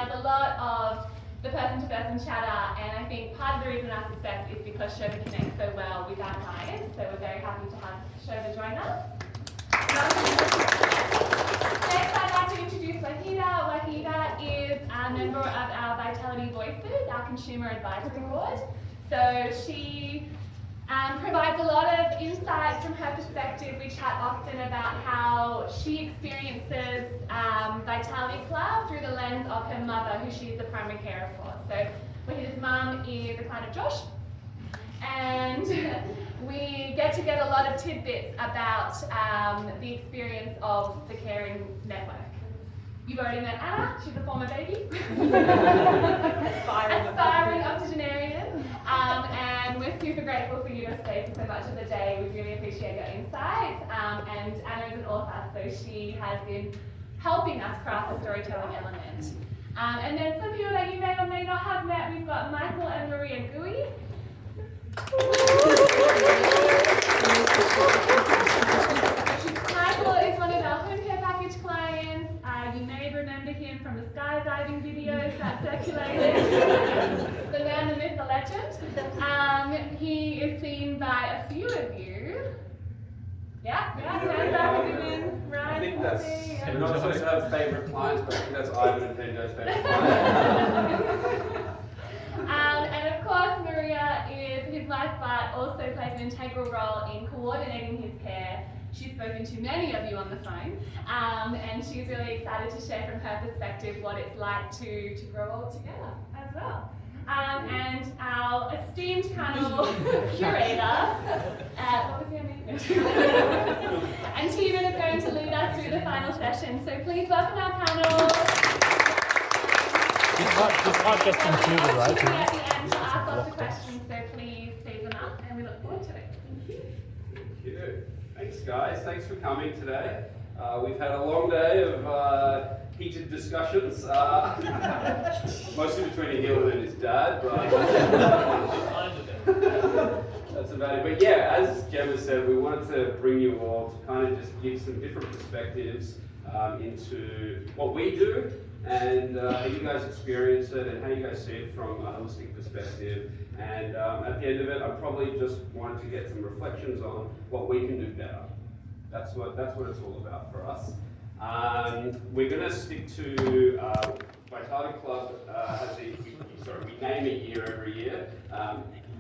does a lot of the person-to-person chatter, and I think part of the reason our success is because Shobha connects so well with our clients, so we're very happy to have Shobha join us. Next, I'd like to introduce Wahida. Wahida is a member of our Vitality Voices, our consumer advisory board. So she provides a lot of insights from her perspective. We chat often about how she experiences Vitality Club through the lens of her mother, who she is the primary carer for. So Wahida's mum is a client of Josh, and we get a lot of tidbits about the experience of the caring network. You've already met Anna, she's a former baby. Aspiring octogenarian. And we're super grateful for you to stay for so much of the day. We really appreciate your insights. And Anna is an author, so she has been helping us craft the storytelling element. And then some people that you may or may not have met, we've got Michael and Maria Gui. Michael is one of our home care package clients. You may remember him from the skydiving videos that circulated. The man, the myth, the legend. He is seen by a few of you. Yeah, I think that's, we're not supposed to have favourite clients, but I think that's Ivan and Pendo's favourite client. And of course, Maria is his wife, but also plays an integral role in coordinating his care. She's spoken to many of you on the phone, and she's really excited to share from her perspective what it's like to grow old together as well. And our esteemed panel curator, what was your name? And Tina is going to lead us through the final session. So please welcome our panel. This part gets concluded, right? At the end to ask lots of questions, so please save them up, and we look forward to it. Thank you. Thank you. Thanks, guys. Thanks for coming today. We've had a long day of heated discussions, mostly between Ahil and his dad, but that's about it. But yeah, as Gemma said, we wanted to bring you all to kind of just give some different perspectives into what we do and how you guys experience it and how you guys see it from a holistic perspective. And at the end of it, I probably just wanted to get some reflections on what we can do better. That's what it's all about for us. We're going to stick to Vitality Club we name a year every year.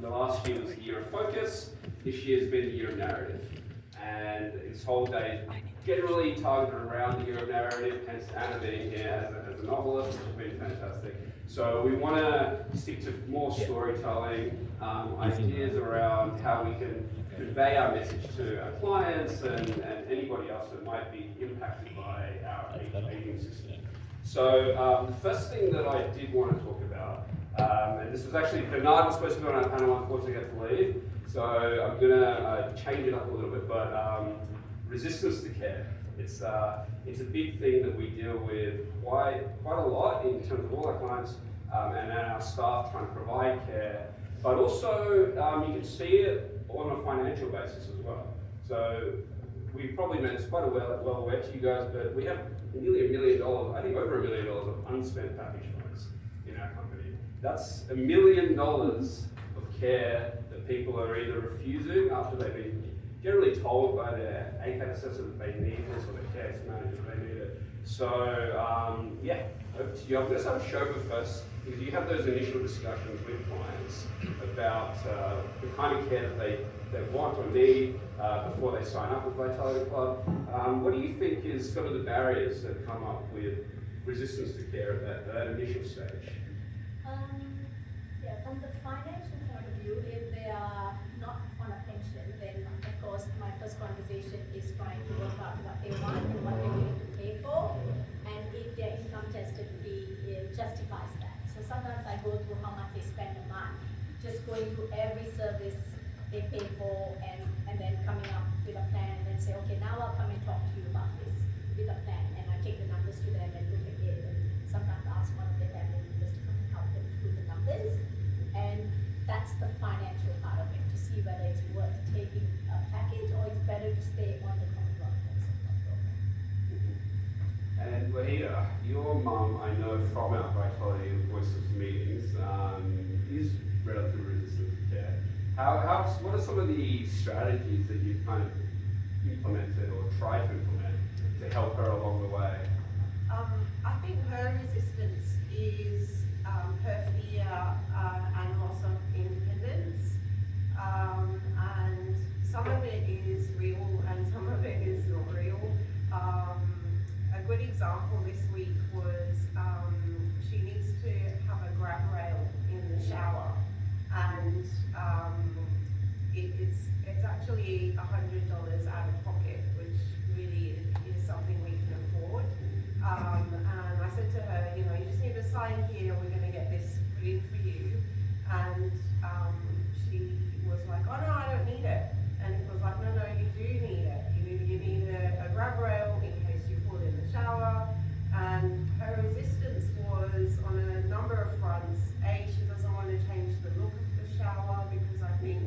The last year was the year of focus. This year's been the year of narrative. And this whole day is generally targeted around the year of narrative, hence Anna being here as a novelist, which has been fantastic. So we want to stick to more storytelling, ideas around how we can convey our message to our clients and anybody else that might be impacted by our aging system. So the first thing that I did want to talk about, and this was actually, Bernard was supposed to be on our panel, unfortunately had to leave, so I'm going to change it up a little bit, but resistance to care. It's a big thing that we deal with quite a lot in terms of all our clients and our staff trying to provide care, but also you can see it on a financial basis as well. So we probably made this quite well aware to you guys, but we have nearly $1 million, I think over $1 million of unspent package funds in our company. That's $1 million of care that people are either refusing after they've been generally told by their ACAT assessor that they need this or their care manager that they need it. So yeah, over to you. I'm going to start with Shobha first, because you have those initial discussions with clients about the kind of care that they want or need before they sign up with Vitality Club. What do you think is some of the barriers that come up with resistance to care at that initial stage? Yeah, from the financial point of view, if they are not on a pension, then of course my first conversation is trying to work out what they want and what they're willing to pay for, and if their income tested fee justifies that. So sometimes I go through how much they spend a month, just going through every service they pay for and then coming up with a plan and then say, okay, now I'll come and talk to you about this with a plan, and I take the numbers to them and look at it, and sometimes ask one of their family members to come and help them through the numbers, and that's the financial part of it, to see whether it's worth taking a package or it's better to stay on the Commonwealth Health Support Program. And Wahida, your mum, I know from our Vitality and Voices meetings, is relatively resistant to care. What are some of the strategies that you've kind of implemented or tried to implement to help her along the way? I think her resistance is her fear and loss of independence. And some of it is real and some of it is not real. A good example this week was she needs to have a grab rail in the shower, and it's actually $100 out of pocket, which really is something we can afford. And I said to her, you know, you just need to sign here, we're going to get this put in for you. And she was like, oh no, I don't need it. And it was like, no, you do need it. You need a grab rail in case you fall in the shower. And her resistance was on a number of fronts. A, she doesn't want to change the look of the shower because I think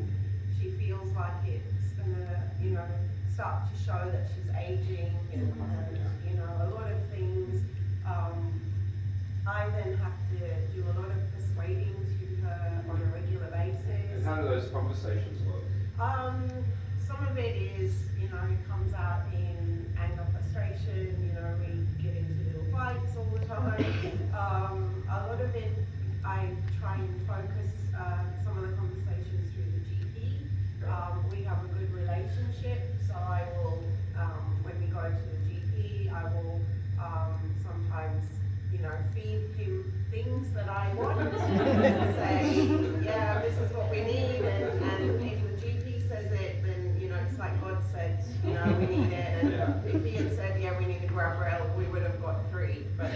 she feels like it's gonna, you know, start to show that she's aging and you know, a lot of things. I then have to do a lot of persuading to her on a regular basis. And how do those conversations look? Some of it is, you know, it comes out in anger, frustration, you know, we get into little fights all the time. A lot of it, I try and focus some of the conversations through the GP. We have a good relationship, so I will, when we go to the GP, I will sometimes, you know, feed him things that I want and say, yeah, this is what we need, and if the GP says it, then, you know, it's like God said, you know, we need it, and if he had said, yeah, we need a grab rail, we would have got 3, but,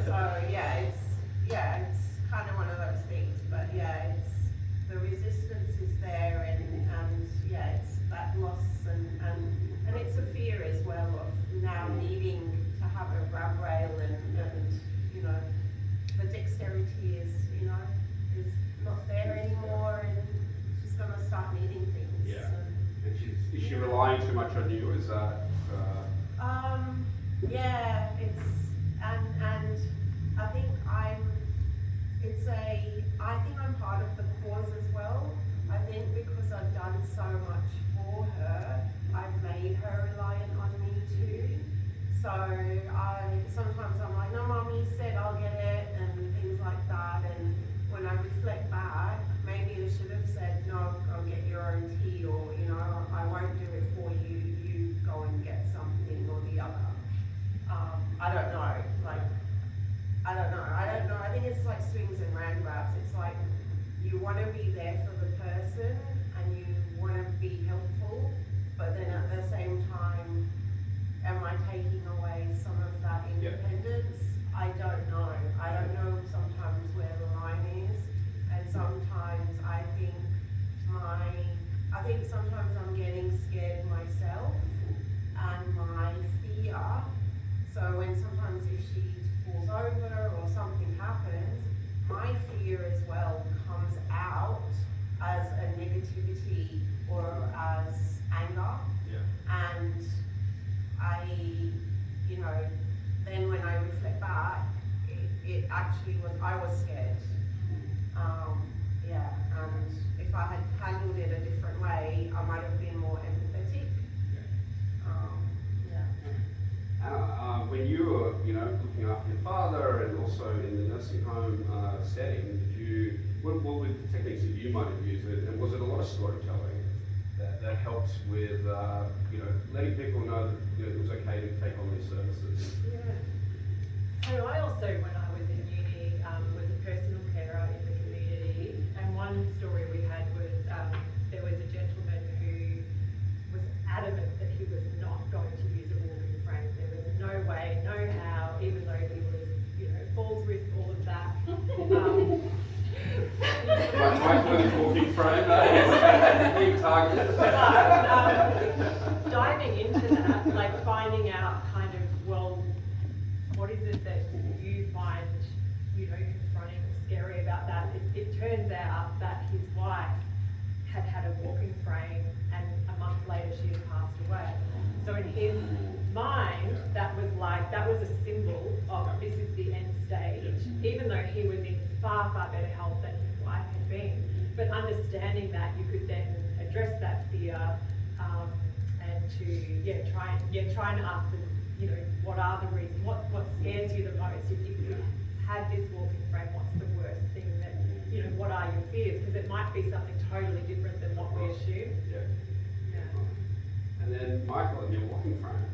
so, it's kind of one of those things, but yeah, it's, the resistance is there, and yeah, it's that loss, and it's a fear as well of now needing to have a grab rail, and you know, the dexterity is, you know, is not there anymore, and she's gonna start needing things. Yeah. And is she relying too much on you? Is that? Yeah, it's and I think I think I'm part of the cause as well. I think because I've done so much for her, I've made her reliant on me too. So sometimes I'm like, no, Mommy said I'll get it, and things like that. And when I reflect back, maybe I should have said, no, go get your own tea, or, you know, I won't do it for you, you go and get something or the other. I don't know, I don't know. I think it's like swings and roundabouts. It's like you want to be there for the person and you want to be helpful, but then at the same time, am I taking away some of that independence? I don't know. I don't know sometimes where the line is, and sometimes I think sometimes I'm getting scared myself and my fear. So when sometimes if she falls over or something happens, my fear as well comes out as a negativity or as anger. Yeah. And you know, then when I reflect back, it actually was, I was scared. Yeah, and if I had handled it a different way, I might have been more empathetic. When you were, you know, looking after your father and also in the nursing home setting, what were the techniques that you might have used? And was it a lot of storytelling that helped with, you know, letting people know that, you know, it was okay to take on these services? Yeah. So I also, when I was in uni, was a personal carer in the community, and one story we had was there was a gentleman who was adamant that he was not going to use a walking frame. There was no way, no how, even though he was, you know, falls with all of that. My first walking frame, that is being targeted. Diving into that, like finding out kind of, well, what is it that you find, you know, confronting or scary about that? It turns out that his wife had had a walking frame, and a month later she had passed away. So in his mind, that was a symbol of this is the end stage, even though he was in far, far better health than his wife had been. But understanding that, you could then address that fear, and to try and ask them, you know, what are the reasons, what scares you the most? If you had this walking frame, what's the worst thing that, you know, what are your fears? Because it might be something totally different than what we assume. Yeah. Yeah. And then Michael, in your walking frame,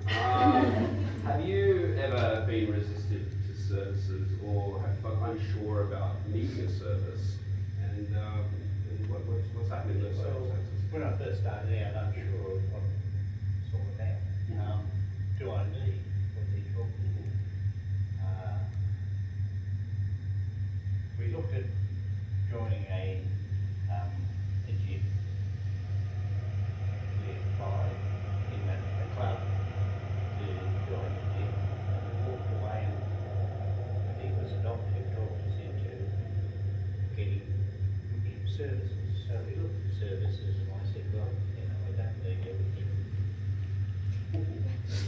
have you ever been resistant to services or have felt unsure about needing a service? And what's happening in those circumstances? When I first started out, unsure of what it's all about. Do I need what they're talking about? We looked at joining a gym. We applied in a club to join the gym, and we walked away, and I think it was a doctor who talked us into looking at services. So we looked at services, and I said, well, you know, I don't need everything.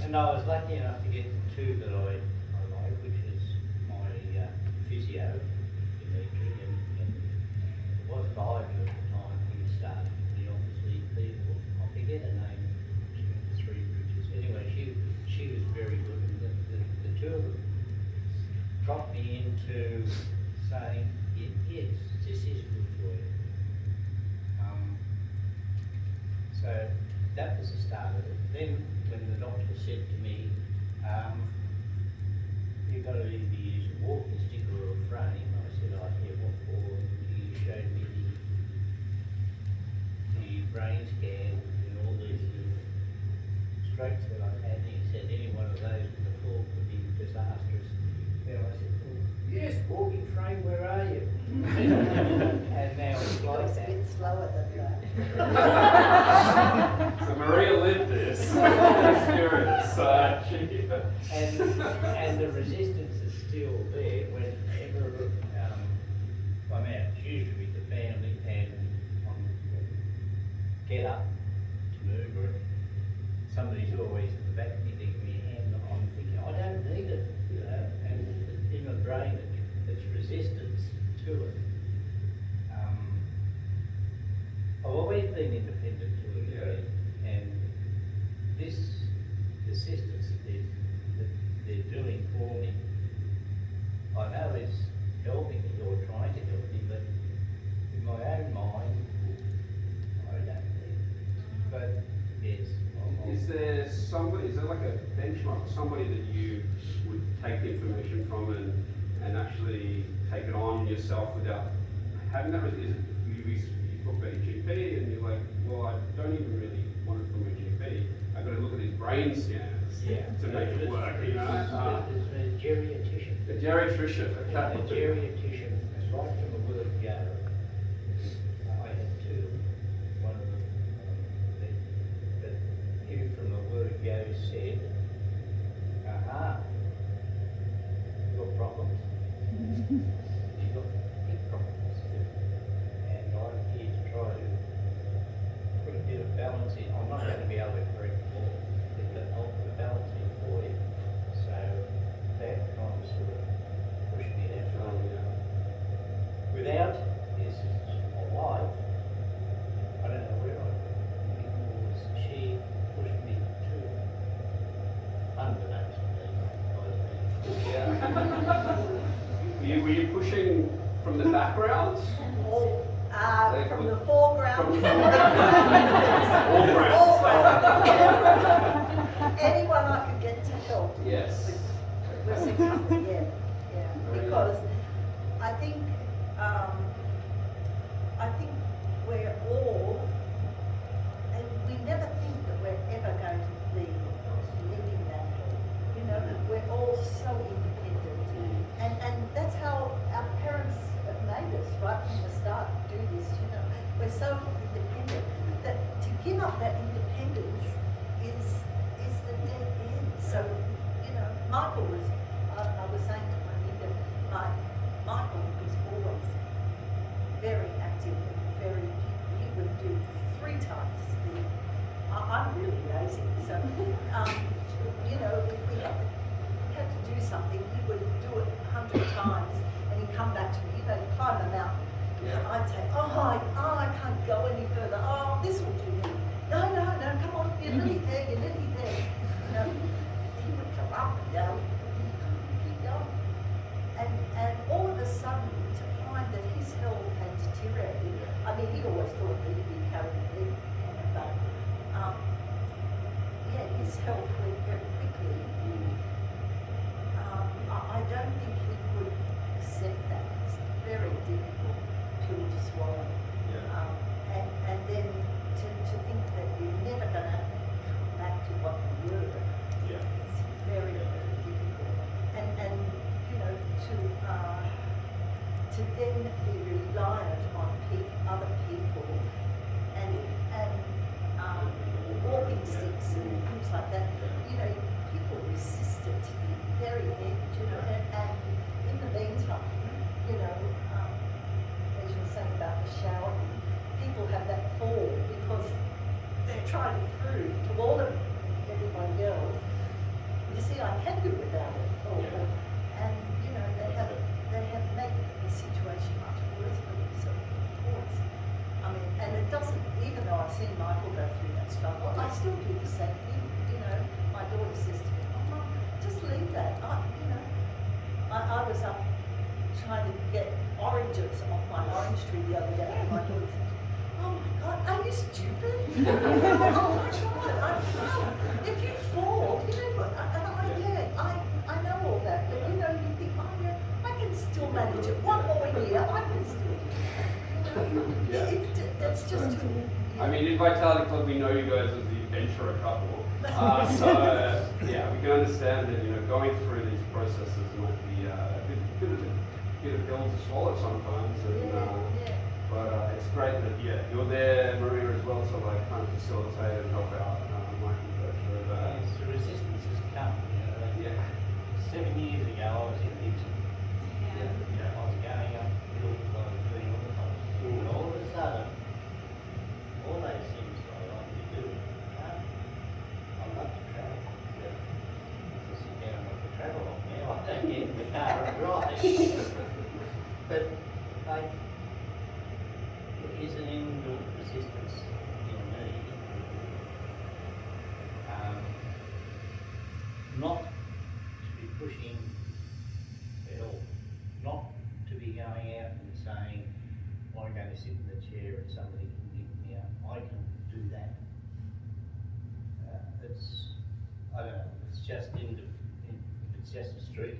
And I was lucky enough to get two that I like, which is my physio, Dimitri, and it was Ivan at the time he started the obviously people. I forget her name, she went to Three Bridges. Anyway, she was very good, and the two of them got me into saying, yes, this is good for you. So that was the start of it. Then when the doctor said to me, you've got to either use a walking stick or a frame, I said, oh yeah, what for? He showed me the brain scan and all these little strokes that I've had, and he said any one of those with a fall could be disastrous. Then I said, well, yes, walking frame, where are you? And now it's like It's a that. bit slower than that. So Maria lived this experience. And the resistance is still there whenever I'm out, it's usually with the family, and get up to move, or somebody's always at the back of me giving me a hand. I'm thinking, I don't need it, you know, and in my brain it's resistance to it. I've always been independent to it, and this assistance that they're doing for me, I know it's helping me or trying to help me, but in my own mind, I don't need it. But yes, Is there like a benchmark, somebody that you would take the information from and actually take it on yourself without having that? Is it, you talk about your GP and you're like, well, I don't even really want it from my GP. I've got to look at these brain scans to make it work, you know? There's a geriatrician. A geriatrician, A okay. geriatrician, right from the word go. I had two. One of them, but him from the word go said, your problems. You've got big problems. And I'm here to try to put a bit of balance in. I'm not going to be able to correct them all, but I'll put a balance in for you. So that kind of sort of pushed me that way. Without this, my wife, I don't know where I'd be, because she pushed me to it. Unbeknownst to me, I was being pushed out. Were you pushing from the background? Or, from the foreground. From the foreground? All round. Anyone I could get to help. Yes. Was yeah. Because I think we're all, and we never think that we're ever going to be needing that help. You know, we're all so independent, and that's how our parents have made us right from the start. Do this, you know. We're so independent that to give up that independence is the dead end. So, you know, Michael was. I was saying to Juanita, Michael was always very active and he would do do 3 times I'm really lazy, so, you know, if we had to do something, he would do it 100 times, and he'd come back to me, you know, climb the mountain. Yeah. I'd say, I can't go any further, this will do me. No, come on, you're nearly there, You know, he would come up and down, keep going. And all of a sudden, to find that his health had deteriorated, I mean, he always thought that he'd be carrying me, but, yeah, his health went very quickly. I don't think he could accept that. It's very difficult pill to swallow. Yeah. And then to think that you're never going to come back to what you were. Yeah. It's very, very difficult. And you know, to then be reliant on other people and walking sticks and things like that, you know, people resist it to the very end, you know, and in the meantime, you know, as you were saying about the showering, people have that fall because they're trying to prove to all of everybody else, you see, I can do without it. And, you know, they have made the situation much worse for themselves, of course. I mean, and it doesn't, even though I've seen Michael go through that struggle, I still do the same thing. You know, my daughter says to me, Mum, just leave that. You know, I was up trying to get oranges off my orange tree the other day, and my daughter said, oh my God, are you stupid? If you fall, you know what, I know all that, but you know, you think, I can still manage it. One more year, I can still do it. It's just too. I mean, in Vitality Club, we know you guys as the adventurer couple. So, yeah, we can understand that, you know, going through these processes might be a bit of pill to swallow sometimes. And, but it's great that, you're there, Maria, as well, to like kind of facilitate and help out Michael go through that. The resistance has come, you know. Yeah. 7 years ago, I was in Nixon. You know, I was going up hills, I was doing all the time. And all of a sudden, all those things I like to do, I love to travel. I sit down and I travel on now. I don't get in the car and drive. But there is an inbuilt resistance in me. Not to be pushing at all, not to be going out and saying, I'm going to sit in the chair and somebody can give me up. I can do that. I don't know, it's just it's just a streak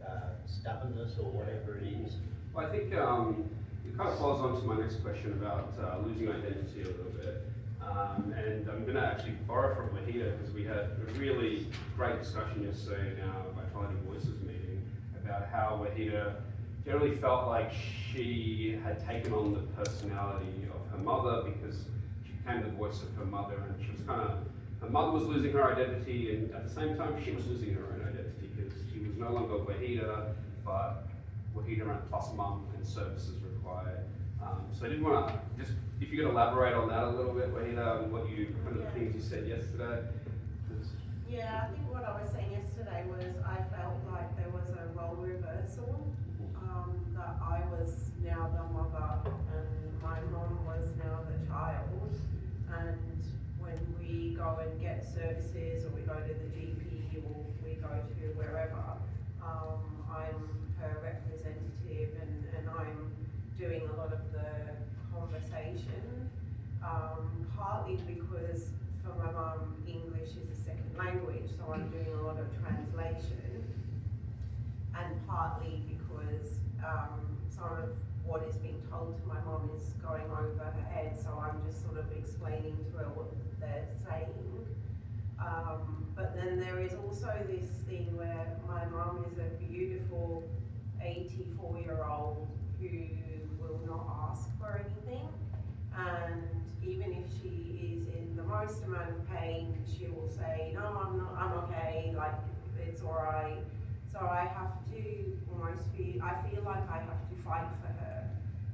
of stubbornness or whatever it is. Well, I think it kind of follows on to my next question about losing identity a little bit. And I'm going to actually borrow from Wahida because we had a really great discussion yesterday in our Vitality Voices meeting about how Wahida generally felt like she had taken on the personality of her mother because she became the voice of her mother, and she was her mother was losing her identity, and at the same time she was losing her own identity because she was no longer Wahida, but Wahida and plus mum and services required. So I did want to just, if you could elaborate on that a little bit, Wahida, and what kind of things you said yesterday. Yeah, I think what I was saying yesterday was I felt like there was a role reversal, that I was now the mother and my mom was now the child, and when we go and get services or we go to the GP or we go to wherever, I'm her representative and I'm doing a lot of the conversation, partly because for my mum English is a second language, so I'm doing a lot of translation, and partly because some of what is being told to my mum is going over her head, so I'm just sort of explaining to her what they're saying. But then there is also this thing where my mum is a beautiful 84-year-old who will not ask for anything, and even if she is in the most amount of pain, she will say, no, I'm okay, like, it's alright. So I have to I feel like I have to fight for her,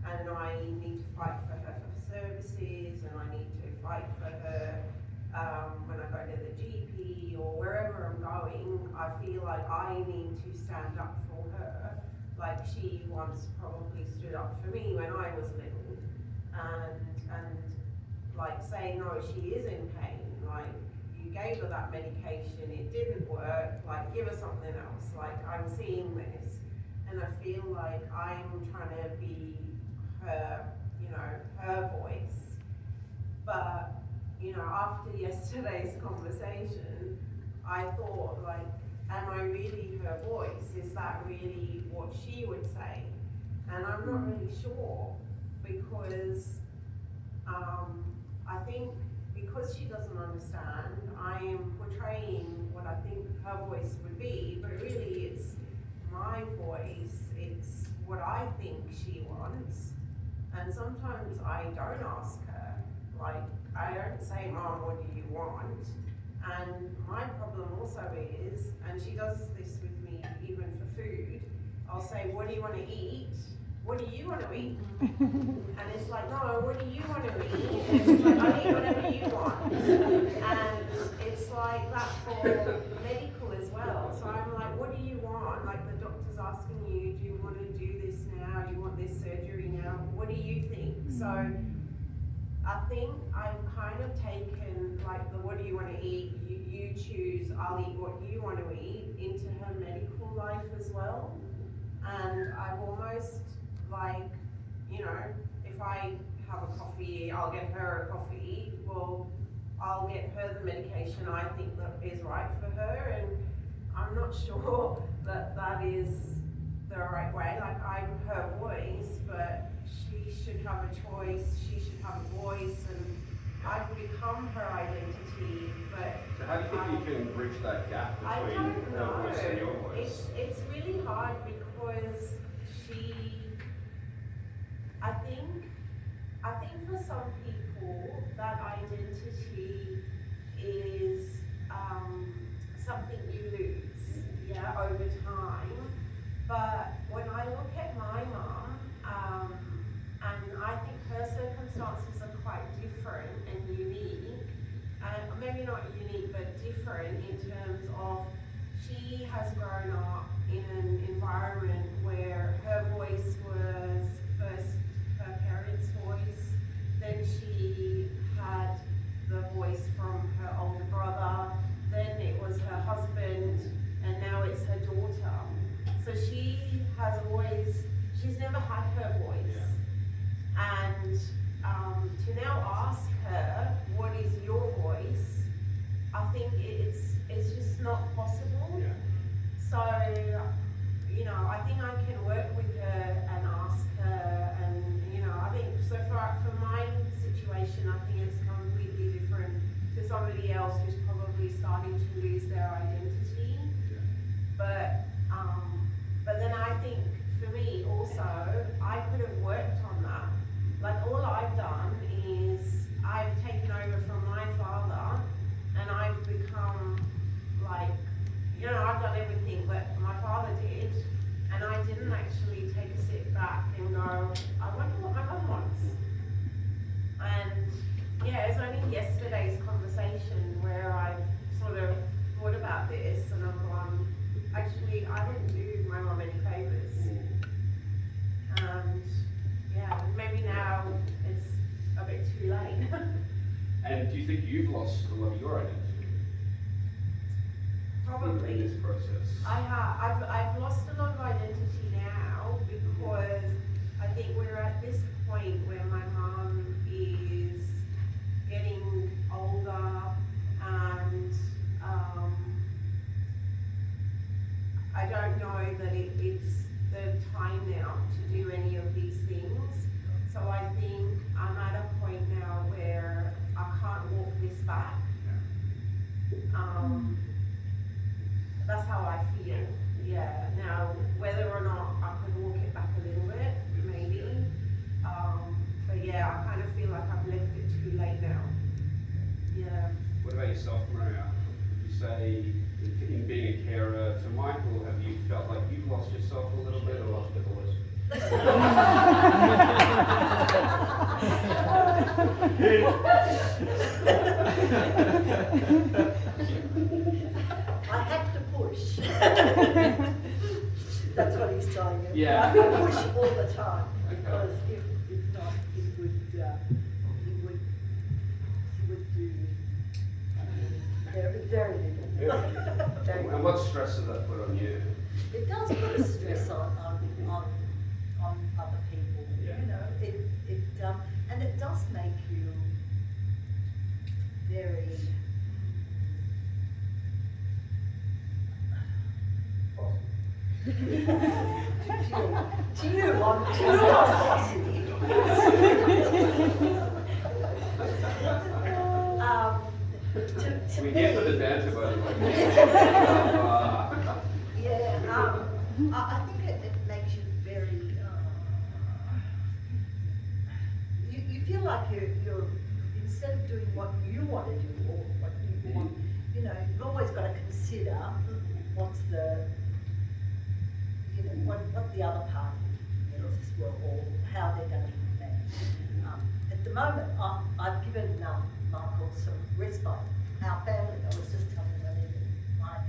and I need to fight for her for services, and I need to fight for her when I go to the GP or wherever I'm going. I feel like I need to stand up for her, like she once probably stood up for me when I was little, and like say, no, she is in pain, like you gave her that medication, it didn't work, like give her something else, like I'm seeing this, and I feel like I'm trying to be her, you know, her voice. But, you know, after yesterday's conversation, I thought, like, am I really her voice? Is that really what she would say? And I'm not really sure, because I think because she doesn't understand, I am portraying what I think her voice would be, but really it's my voice, it's what I think she wants. And sometimes I don't ask her, like, I don't say, Mom, what do you want? And my problem also is, and she does this with me even for food, I'll say, what do you want to eat? What do you want to eat? And it's like, no, what do you want to eat? And it's like, I eat whatever you want. And it's like that for medical as well. So I'm like, what do you want? Like the doctor's asking you, do you want to do this now? Do you want this surgery now? What do you think? So I think I've kind of taken like the what do you want to eat? You choose, I'll eat what you want to eat into her medical life as well. And I've almost like, you know, if I have a coffee, I'll get her a coffee. Well, I'll get her the medication I think that is right for her, and I'm not sure that that is the right way. Like, I'm her voice, but she should have a choice, she should have a voice, and I've become her identity, but... So how do you think you can bridge that gap I between don't her know. voice and your voice? It's really hard because I think for some people that identity is something you lose, yeah, over time. But when I look at my mum, and I think her circumstances are quite different and unique, and maybe not unique but different in terms of she has grown up in an environment where her voice was first her parents' voice, then she had the voice from her older brother, then it was her husband, and now it's her daughter. So she has always, she's never had her voice. Yeah. And to now ask her, what is your voice? I think it's just not possible. Yeah. So, you know, I think I can work with her and ask her, and, you know, I think, so for my situation, I think it's completely different to somebody else who's probably starting to lose their identity. Yeah. But then I think, for me also, I could have worked on that. Like, all I've done is, I've taken over from my father, and I've become, like, you know, I've done everything that my father did, and I didn't actually take a step back and go, I wonder what my mum wants. And yeah, it was only yesterday's conversation where I've sort of thought about this, and I've gone, actually, I didn't do my mum any favours. And yeah, maybe now it's a bit too late. And do you think you've lost a lot of your identity Probably. in this process? I have. I've lost a lot of identity now because I think we're at this point where my mum is getting older, and I don't know that it's the time now to do any of these things. So I think I'm at a point now where I can't walk this back. That's how I feel. Yeah. Now, whether or not I could walk it back a little bit, maybe. But yeah, I kind of feel like I've left it too late now. Yeah. What about yourself, Maria? Would you say, in being a carer to Michael, have you felt like you've lost yourself a little bit, or lost your voice? I have to push. That's what he's telling you. Yeah. I push all the time, because if not, he would do very little. Very And what stress does that put on you? It does put a stress on other people, Yeah. you know, and it does make you very, to you, I'm too positive. We're here for the banter, by the way. Yeah, I think it makes you very, you feel like you're, instead of doing what you want to do or what you want, you know, you've always got to consider what's the, you know, what the other party is as well, or how they're going to be managed. At the moment, I've given Michael some respite. Our family, I was just telling them that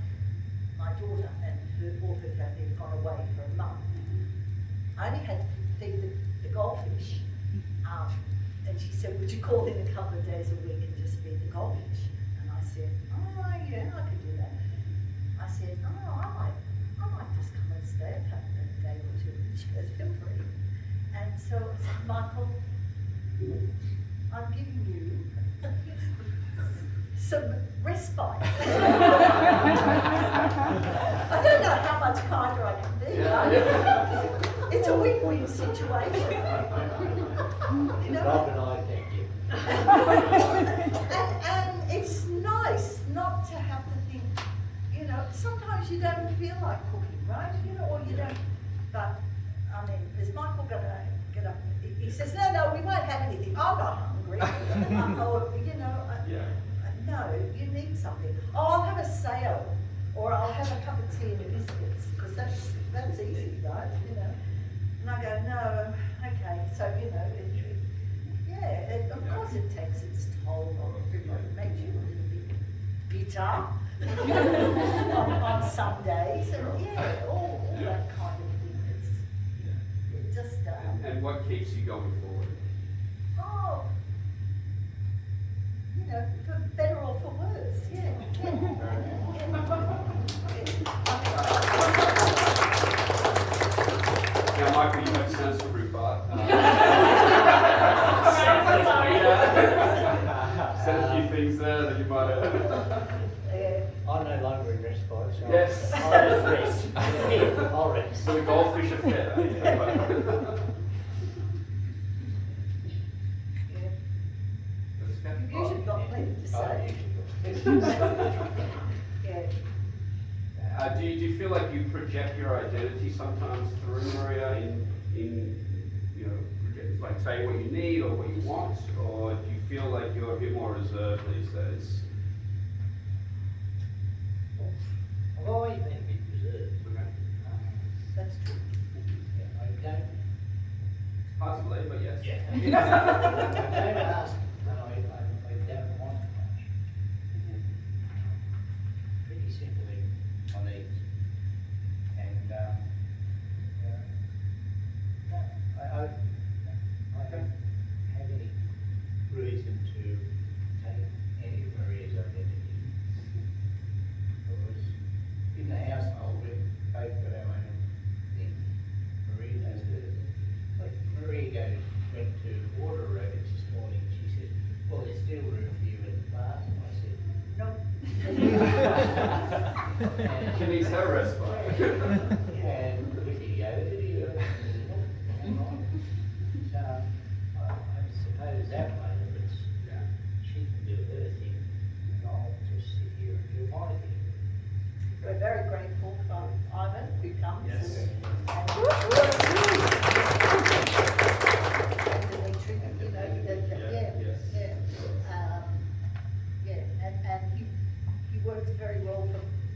my daughter and all her family had gone away for a month. I only had to feed the goldfish. And she said, would you call in a couple of days a week and just feed the goldfish? And I said, oh yeah, I could do that. I said, oh, I might just come and stay a day or two. And she goes, feel free. And so I said, Michael, I'm giving you some respite. I don't know how much kinder I can be. It's a win-win situation. You know? Rob and I thank you. and it's nice not to have to think, you know, sometimes you don't feel like cooking, right? You know, or you don't, but, I mean, is Michael gonna get up? He says, no, we won't have anything. I'm not hungry. Or, you know, no, you need something. Oh, I'll have a sail, or I'll have a cup of tea and biscuits, because that's easy, right? You know. And I go, no, okay. So you know, of course it takes its toll on everybody. It makes you a little bit bitter on some days, and all that kind of thing. It just And what keeps you going forward? oh. You know, for better or for worse, yeah. Now, Michael, you have sense of rebut. Said a few things there that you might have. I'm no longer in respite, so Yes. I'll just rest. I'll rest. So the goldfish are fed. You've usually got plenty to say. Yeah. Do you feel like you project your identity sometimes through Maria in you know, like saying what you need or what you want, or do you feel like you're a bit more reserved these days? I've always been a bit reserved. Okay. That's true. Yeah, I don't. Hard to believe, but yes. I don't ask, and I don't want much. Pretty simply, my needs. And I don't have any reason to take any of Maria's identity. Because in the household, we've both got our own thing. Maria has hers. Like Maria went to Water Rabbits this morning. She said, well, there's still room for you in the bath. And I said, no. She needs her respite. And video. So I suppose that way it's, Yeah. she can do her thing and I'll just sit here and do my thing. We're very grateful for Ivan who comes. Yes. And Dimitri, you know, and he works very well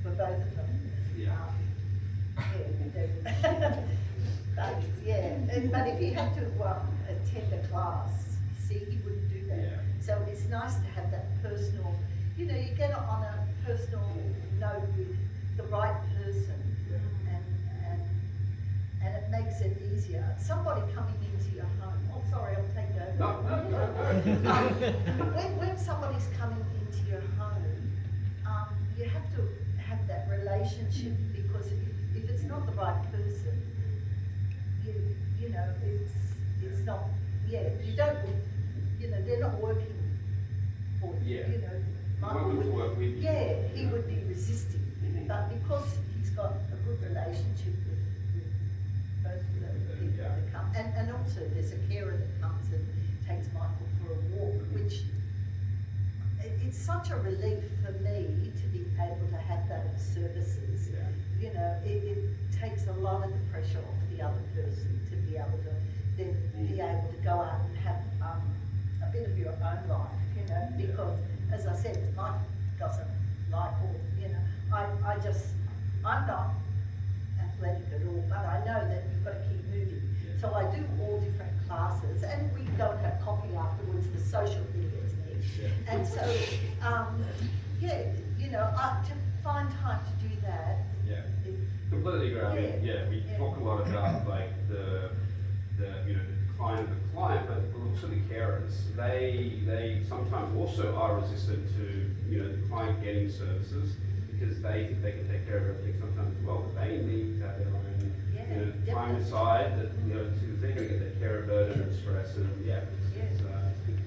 for both of them. Yeah. Yeah, But if he had to attend a class, see, he wouldn't do that. Yeah. So it's nice to have that personal, you know, you get it on a personal note with the right person, and it makes it easier. Somebody coming into your home, oh sorry, I'll take over. No. When somebody's coming into your home, you have to have that relationship, because if it's not the right person, you know, it's not, yeah, you don't, you know, they're not working for you, Yeah. you know. Wanting to work with you. Yeah, he would be resisting, Mhm. but because he's got a good relationship with both of the people Yeah. that come, and also there's a carer that comes and takes Michael for a walk, which it's such a relief for me to be able to have those services. Yeah. You know, it takes a lot of the pressure off the other person to be able to then be able to go out and have a bit of your own life, you know, because as I said, Mike doesn't like all, you know, I'm not athletic at all, but I know that you've got to keep moving. Yeah. So I do all different classes, and we go and have coffee afterwards, the social thing gets me. Yeah. And so, yeah, you know, to find time to do that, Yeah. it, Completely agree. I mean, Yeah. yeah, we Yeah. talk a lot about like the you know, the decline of the client, but also the carers. They sometimes also are resistant to, you know, the client getting services because they think they can take care of everything sometimes as well, but they need to have their own, you know, Yeah, time definitely. aside that, you know, because they're going to get their care burden and stress and yeah, it's good.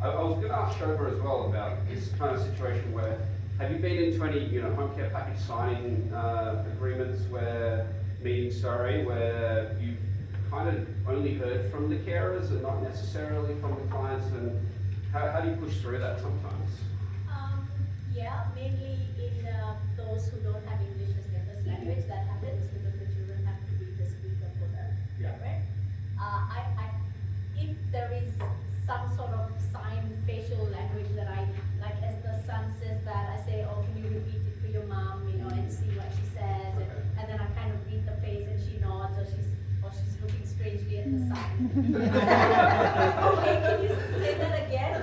I was going to ask Shobha as well about this kind of situation where, have you been into any, you know, home care package signing agreements meetings, where you've kind of only heard from the carers and not necessarily from the clients, and how do you push through that sometimes? Yeah, mainly in those who don't have English as their first language, that happens because the children have to be the speaker for the Yeah. parent. If there is some sort of sign facial language that I, like as the son says that, I say, oh, can you repeat it for your mom, you know, and see what she says, and then I kind of read the face and she nods, or she's looking strangely at the son. Okay, can you say that again?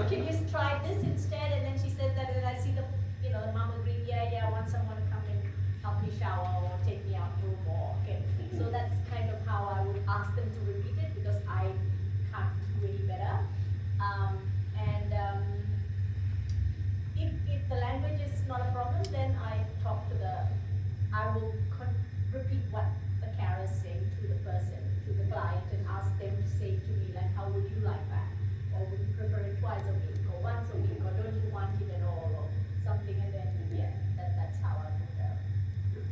Can you try this instead? And then she says that, and I see the, you know, the mom agreed, yeah, I want someone to come and help me shower or take me out for a walk. And so that's kind of how I would ask them to repeat it, because I can't do any better. If the language is not a problem, then I will repeat what the carer is saying to the person, to the client, and ask them to say to me, like, how would you like that? Or would you prefer it twice a week, or once a week, or don't you want it at all, or something, and then, yeah, that's how I would,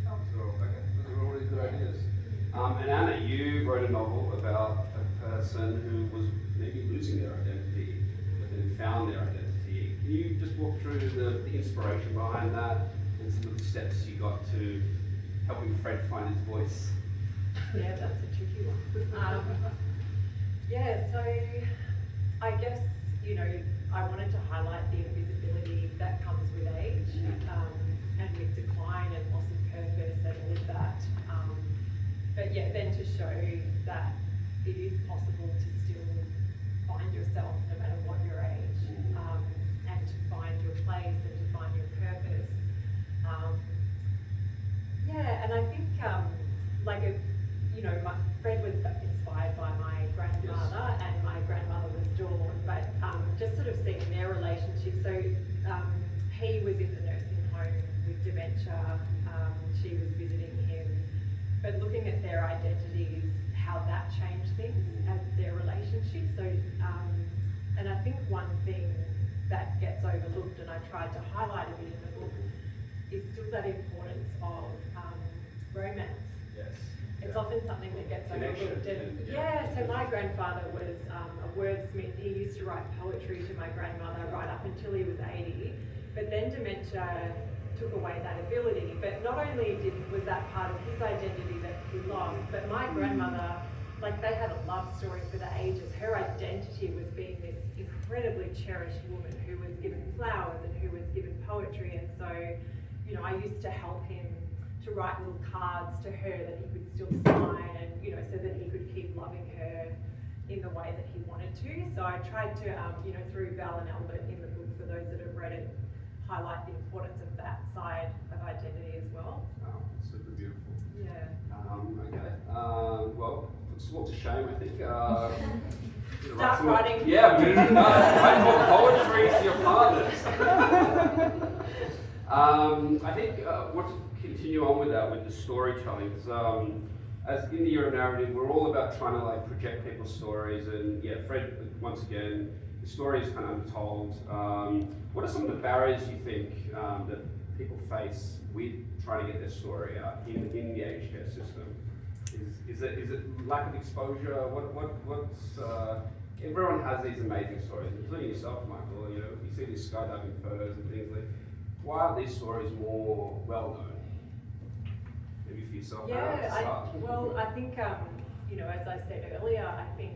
So, okay, those are all really good ideas. And Anna, you wrote a novel about a person who was maybe losing their identity, but then found their identity. Can you just walk through the inspiration behind that and some of the steps you got to helping Fred find his voice? Yeah, that's a tricky one. Yeah, so I guess, you know, I wanted to highlight the invisibility that comes with age, and with decline and loss of purpose and all of that. But yeah, then to show that it is possible to still find yourself no matter what your age, and to find your place and to find your purpose. Yeah, and I think, Fred was inspired by my grandmother, and my grandmother was Dawn, but just sort of seeing their relationship. So he was in the nursing home with dementia, she was visiting him, but looking at their identities, how that changed things and their relationship. So, and I think one thing that gets overlooked, and I tried to highlight a bit in the book, is still that importance of romance. Yes. It's often something that gets Connection, overlooked. And yeah. so my grandfather was a wordsmith. He used to write poetry to my grandmother right up until he was 80. But then dementia took away that ability. But not only was that part of his identity that he lost, but my grandmother, like, they had a love story for the ages. Her identity was being this incredibly cherished woman who was given flowers and who was given poetry. And so, you know, I used to help him to write little cards to her that he could still sign, and so that he could keep loving her in the way that he wanted to. So I tried to, through Val and Albert in the book, for those that have read it, highlight the importance of that side of identity as well. Oh, super beautiful. Yeah. Okay. Well, puts a lot to shame, I think. Start writing. Yeah, we need to write more poetry to your partners. I think I want to continue on with that, with the storytelling. Because, as in the Year of Narrative, we're all about trying to project people's stories. And yeah, Fred, once again, the story is kind of untold. What are some of the barriers you think that people face with trying to get their story out in the aged care system? Is it lack of exposure? Everyone has these amazing stories, including yourself, Michael. You see these skydiving photos and things like. Why are these stories more well known? Maybe for yourself. I think as I said earlier, I think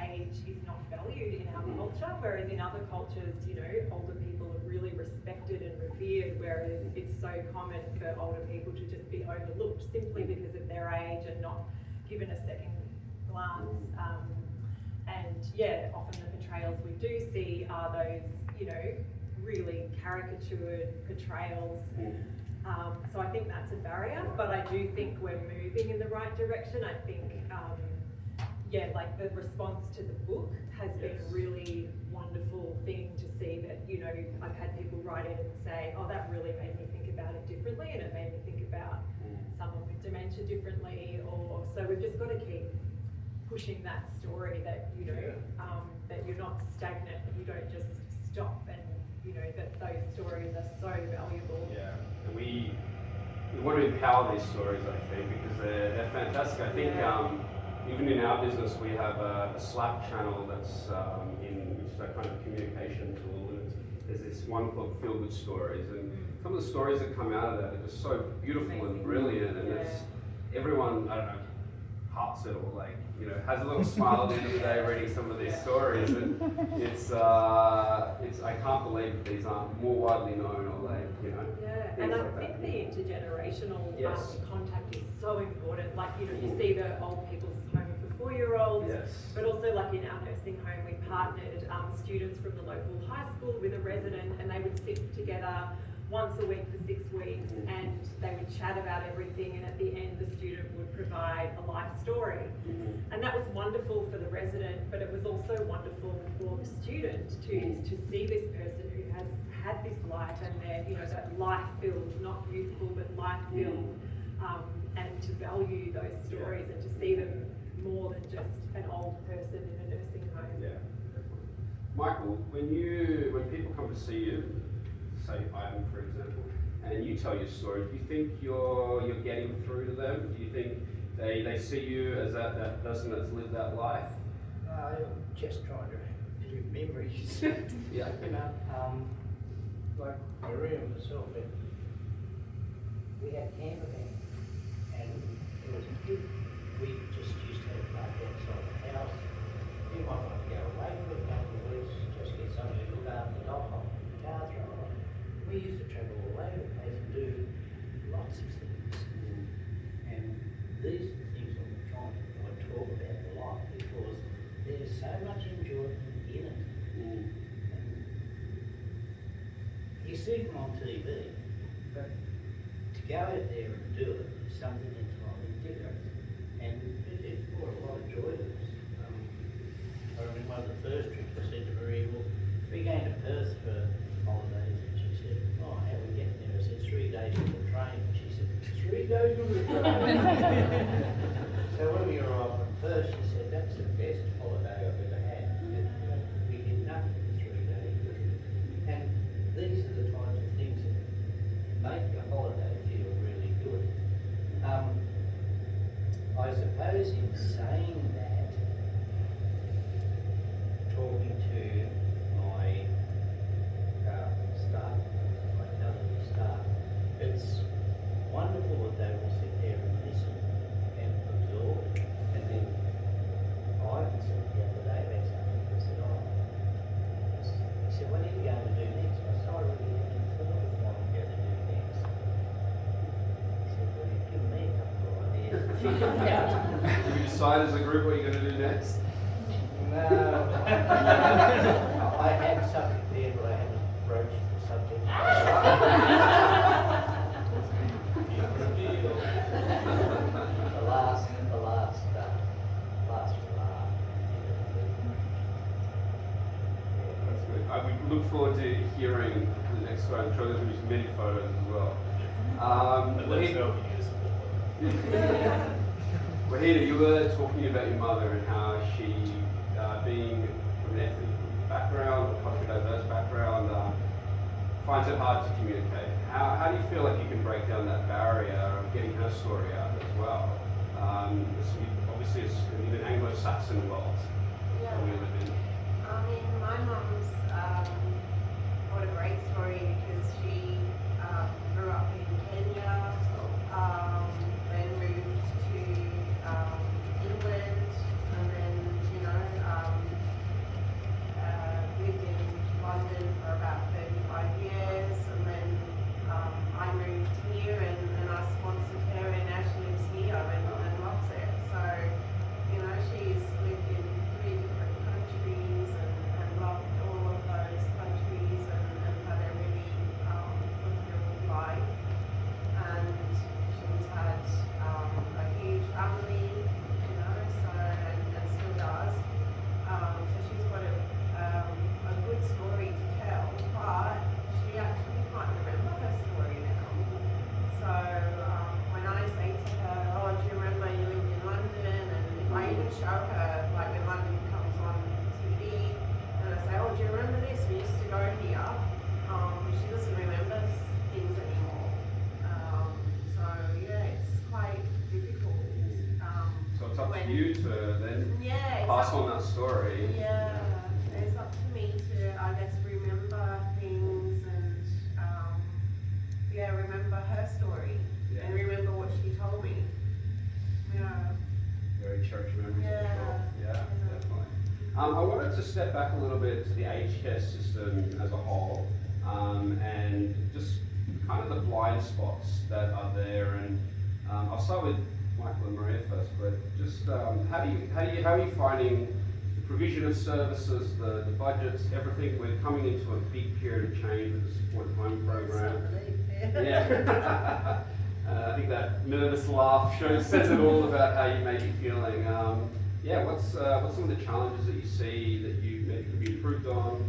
age is not valued in our culture, whereas in other cultures, older people are really respected and revered, whereas it's so common for older people to just be overlooked simply because of their age and not given a second glance. Often the portrayals we do see are those, really caricatured portrayals. So I think that's a barrier, but I do think we're moving in the right direction. I think, the response to the book has been a really wonderful thing to see that, I've had people write in and say, oh, that really made me think about it differently, and it made me think about someone with dementia differently, so we've just got to keep pushing that story that, that you're not stagnant, that you don't just stop, and, that those stories are so valuable. Yeah, and we want to empower these stories, I think, because they're fantastic. I think even in our business, we have a Slack channel that's which is a kind of communication tool, and there's this one called Feel Good Stories, and some of the stories that come out of that are just so beautiful and brilliant, and it's everyone, I don't know, hearts it or has a little smile at the end of the day reading some of these stories, and it's I can't believe that these aren't more widely known or and I think the intergenerational contact is so important. You see the old people's home for 4-year-olds, but also in our nursing home we partnered students from the local high school with a resident, and they would sit together once a week for 6 weeks, and they would chat about everything, and at the end the student would provide a life story. And that was wonderful for the resident, but it was also wonderful for the student to see this person who has had this life, and they're, that life-filled, not youthful, but life-filled, and to value those stories and to see them more than just an old person in a nursing home. Yeah, definitely. Michael, when people come to see you, say Ivan, for example, and you tell your story, do you think you're getting through to them? Do you think they see you as that person that's lived that life? I'm just trying to do memories. Yeah. Like Maria and myself, we had camper van, and it was good. We just used to have a park outside the house. You might want to go away for a couple of weeks, just get somebody to look after the dog, car throw. We used to travel all over the place and do lots of things. And these are the things I'm trying to talk about a lot, because there's so much enjoyment in it. You see them on TV, but to go out there and do it is something entirely different. And it brought a lot of joy to us. I remember one of the first trips I said to Maria, well, we're going to Perth for holidays, and she said, oh, how are we getting there? I said, 3 days on the train. And she said, 3 days on the train? So when we arrived from Perth, she said, that's the best holiday I've ever had. We did nothing for 3 days. And these are the types of things that decide as a group what you're going to do next? No. I had something there, but I haven't broached the subject. The last laugh. That's good. We look forward to hearing the next one. I'm sure there's going to be many photos as well. Wahida, you were talking about your mother and how she, being from an ethnic background, or culturally diverse background, finds it hard to communicate. How do you feel like you can break down that barrier of getting her story out as well? Obviously, it's in an Anglo-Saxon world that we live in. I mean, my mum's got a great story because she grew up in Kenya, then moved to England, and then, lived in London for about 35 years, and then I moved here and I sponsored her, and now she lives here and loves it. So, she's lived in 3 different countries and loved all of those countries and had a really fulfilled life. And she's had a huge family, and still does. So she's got a good story to tell, but she actually can't remember her story now. So when I say to her, oh, do you remember you lived in London? And if I even show her, like when London comes on TV, and I say, oh, do you remember this? We used to go here. She doesn't remember things anymore. So yeah, it's quite difficult. So it's up to when- you to then Yeah, it's pass up- on that story. Yeah, it's up to me to, I guess, remember things and, remember her story Yeah. and remember what she told me. Yeah. Very cherished memories, I'm Yeah. sure. Yeah, definitely. I wanted to step back a little bit to the aged care system as a whole, and just kind of the blind spots that are there. And I'll start with Michael and Maria first, but just how are you finding the provision of services, the budgets, everything? We're coming into a big period of change with the Support Home program. Yeah. I think that nervous laugh says it all about how you may be feeling. What's some of the challenges that you see that you maybe could be improved on,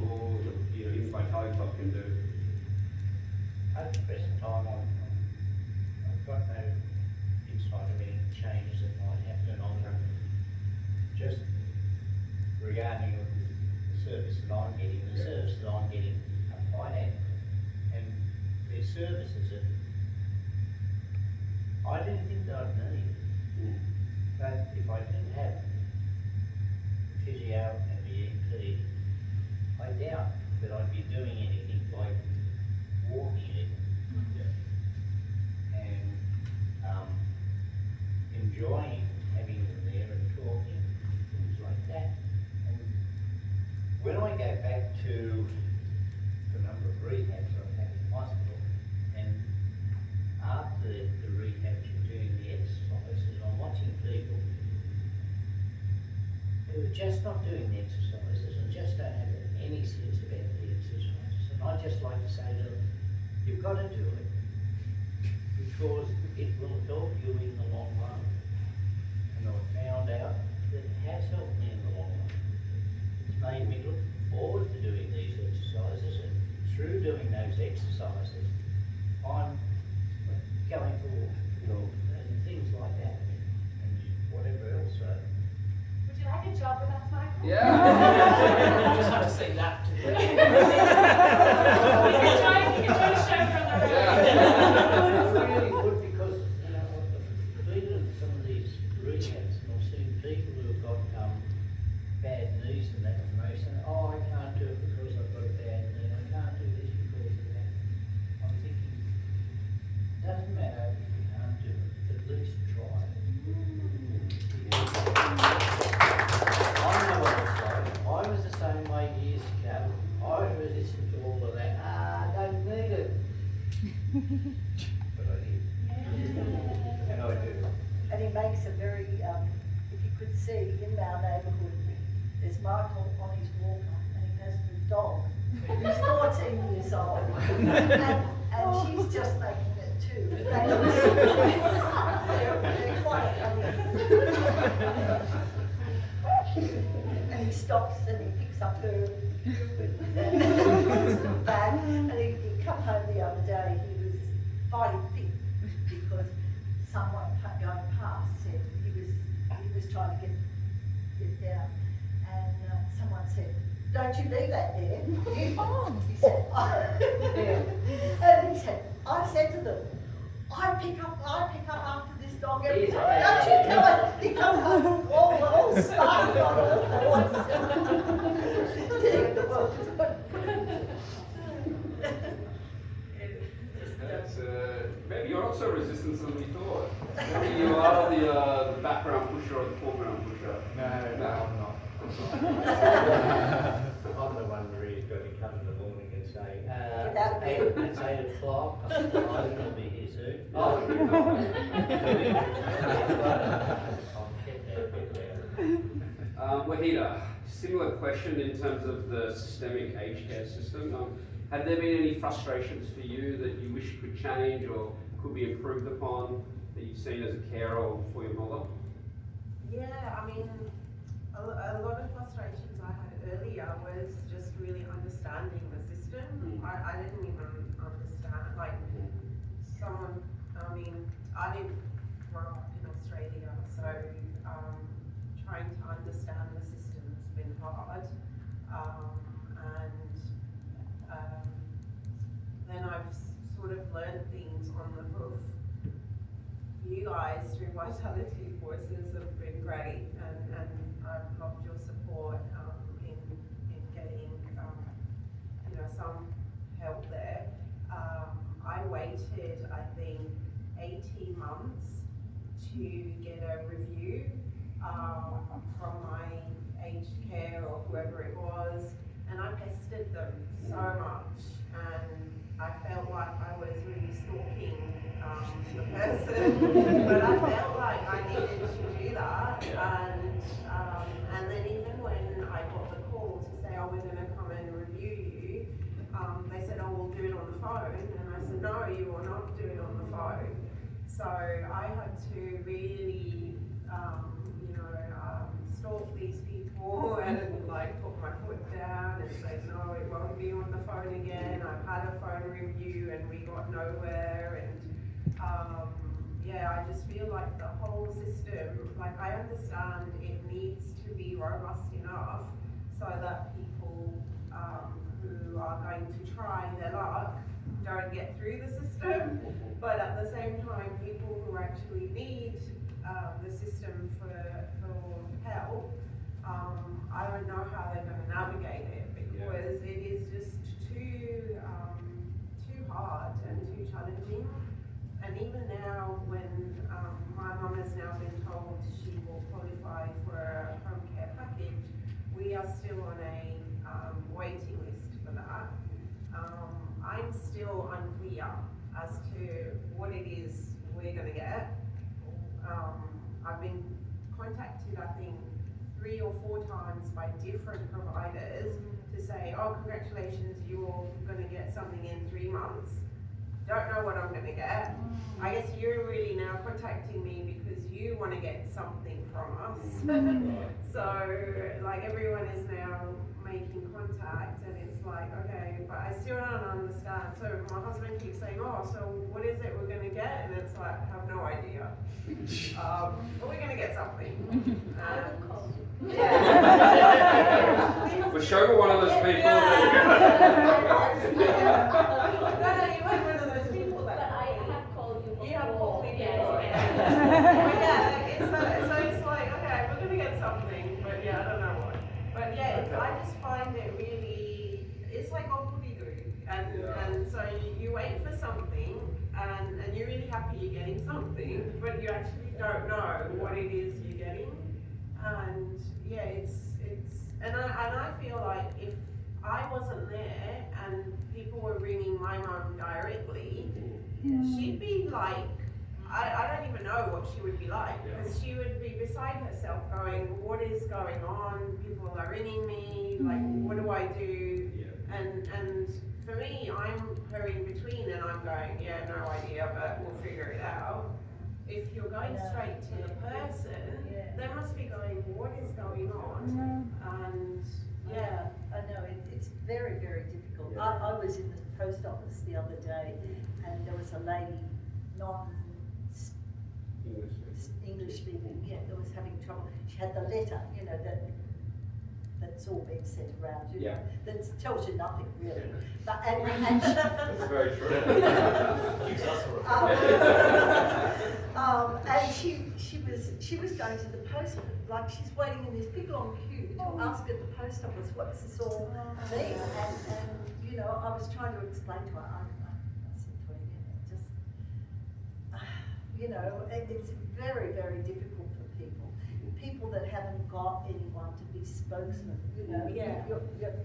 or even Vitality Club can do? At the present time, I've got no insight of any changes that might happen on just regarding the service that I'm getting. The service that I'm getting are finite, and they're services that I didn't think that I'd need. But if I didn't have the physio and the EP, I doubt that I'd be doing anything like walking it. And enjoying having them there and talking, things like that. And when I go back to the number of rehabs I've had in hospital, and after the rehabs you're doing the exercises, I'm watching people who are just not doing the exercises and just don't have any sense about the exercises. And I just like to say to them, you've got to do it because it will help you in the long run. And I've found out that it has helped me in the long run. It's made me look forward to doing these exercises, and through doing those exercises, I'm going for walks and things like that, and whatever else. So Would you like a job with us, Michael? Yeah. I just have to say that to You can join a show from the road. it's really good because, I've been in some of these rehabs and I've seen people who have got bad knees and that, and they say, oh, I can't do it because I've got a bad knee, I can't do this because of that. I'm thinking, doesn't matter if you can't do it, at least try. I know what it's like. I was the same way years ago. I listened to all of that. I don't need it. But I did. And I do. And it makes a very see in our neighbourhood, there's Michael on his walker and he has the dog who's 14 years old. And she's just making it too. They're quite funny. And he stops and he picks up her bag, and he come home the other day, he was fighting fit because someone going past said he was trying to get down, and someone said, "Don't you leave that there." He said, and he said, I said to them, I pick up after this dog every time. Don't you tell it, he comes home all started on all fours. That's, maybe you're not so resistant as we thought. Maybe you are the background pusher or the foreground pusher. No, I'm not. I'm the one where he's got to come in the morning and say, it's 8 o'clock, I'm going to be here soon. Oh, Wahida, similar question in terms of the systemic aged care system. Have there been any frustrations for you that you wish could change or could be improved upon that you've seen as a carer for your mother? Yeah, I mean, a lot of frustrations I had earlier was just really understanding the system. I didn't even understand, like, I didn't grow up in Australia, so trying to understand the system's been hard. Then I've sort of learned things on the hoof. You guys through Vitality Voices have been great, and I've loved your support in getting some help there. I waited, I think, 18 months to get a review from my aged care or whoever it was, and I pestered them so much, and I felt like I was really stalking the person, but I felt like I needed to do that, and then even when I got the call to say, oh, we're going to come and review you, they said, oh, we'll do it on the phone, and I said, no, you will not do it on the phone. So I had to really, stalk these people and like put my foot down and say, no, it won't be on the phone again. I've had a phone review and we got nowhere, and I just feel like the whole system, like I understand it needs to be robust enough so that people who are going to try their luck don't get through the system, but at the same time, people who actually need the system for help, I don't know how they're going to navigate it, because it is just too hard and too challenging. And even now, when my mum has now been told she will qualify for a home care package, we are still on a waiting list for that. I'm still unclear as to what it is we're going to get. I've been contacted, I think, 3 or 4 times by different providers to say, oh, congratulations, you're going to get something in 3 months. Don't know what I'm going to get. I guess you're really now contacting me because you want to get something from us. So, like, everyone is now making contact, and it's like, okay, but I still don't understand. So my husband keeps saying, oh, so what is it we're going to get? And it's like, I have no idea. But we're going to get something. We're sure we're one of those people No, you weren't one of those people But that I have called you before. You have called me Yes, before. yes. So it's like, okay, we're going to get something, but yeah, I don't know what. But yeah, I just find it really, it's like gobbledygook. And so you wait for something, and you're really happy you're getting something, but you actually don't know what it is you're getting. And yeah, and I feel like if I wasn't there and people were ringing my mum directly, she'd be like, I don't even know what she would be like, because she would be beside herself going, what is going on? People are ringing me, like, what do I do? Yeah. And for me, I'm her in between, and I'm going, yeah, no idea, but we'll figure it out. If you're going straight to the person, they must be going, what is going on? And yeah, I know, it's very, very difficult. Yeah. I was in the post office the other day, and there was a lady, English speaking, that was having trouble. She had the letter, that's all been sent around, Yeah. that tells you nothing really. Yeah. But, That's very true. Gives us a and she was going to the post, like she's waiting in this big long queue to ask at the post office what's this all mean, and I was trying to explain to her. I said to her, just it's very, very difficult for people that haven't got anyone to be spokesman. Your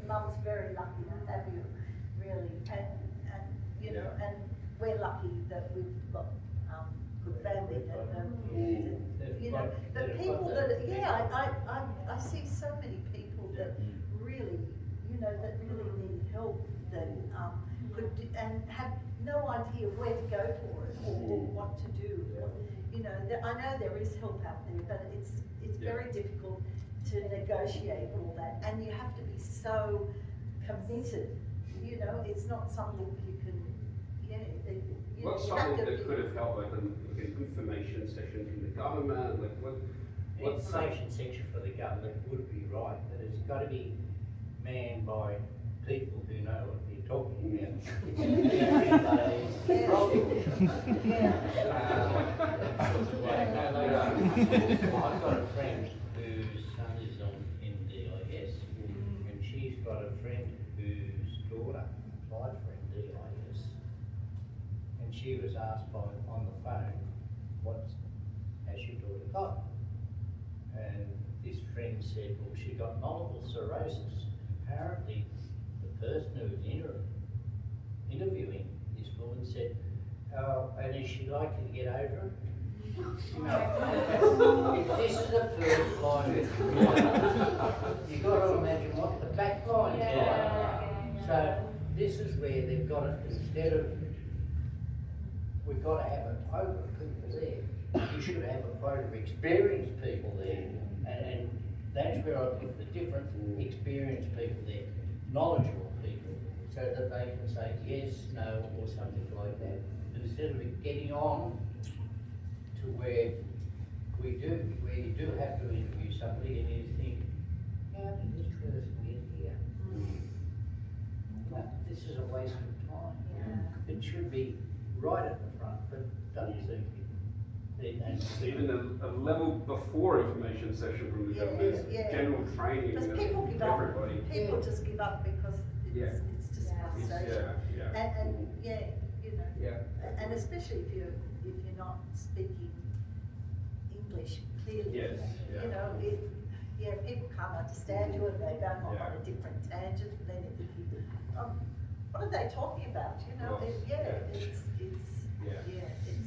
mum's very lucky to have you, really, and we're lucky that we've got good family the people that I see so many people that really need help that could do, and have no idea where to go for it or what to do. I know there is help out there, but it's very difficult to negotiate all that, and you have to be so committed. It's not something you can. What's you have something to that be- could have helped, like an information session from the government, like what's information section for the government would be right, but it's got to be manned by people who know what they're talking about. I've got a friend whose son is in DIS, and she's got a friend whose daughter applied for DIS, and she was asked on the phone, what has your daughter got? And this friend said, well, she got multiple sclerosis. Apparently, the person who was interviewing this woman said, oh, and is she likely to get over it? If this is the first line, you've got to imagine what the back line is like. So this is where they've got it, instead of, we've got to have a quota of people there. You should have a quota of experienced people there, and that's where I put the difference, experienced people there, knowledgeable people, so that they can say yes, no, or something like that. Instead of it getting on to where you do have to interview somebody and you think, how did this person get here? No, this is a waste of time. It should be right at the front, but doesn't seem to be. even a level before information session from the government, general training Because of people give up. everybody. People just give up because it's just frustration. And and especially if you're not speaking English clearly. Yes, yeah. People can't understand you and they go off on a different tangent, and then you're thinking, what are they talking about? It's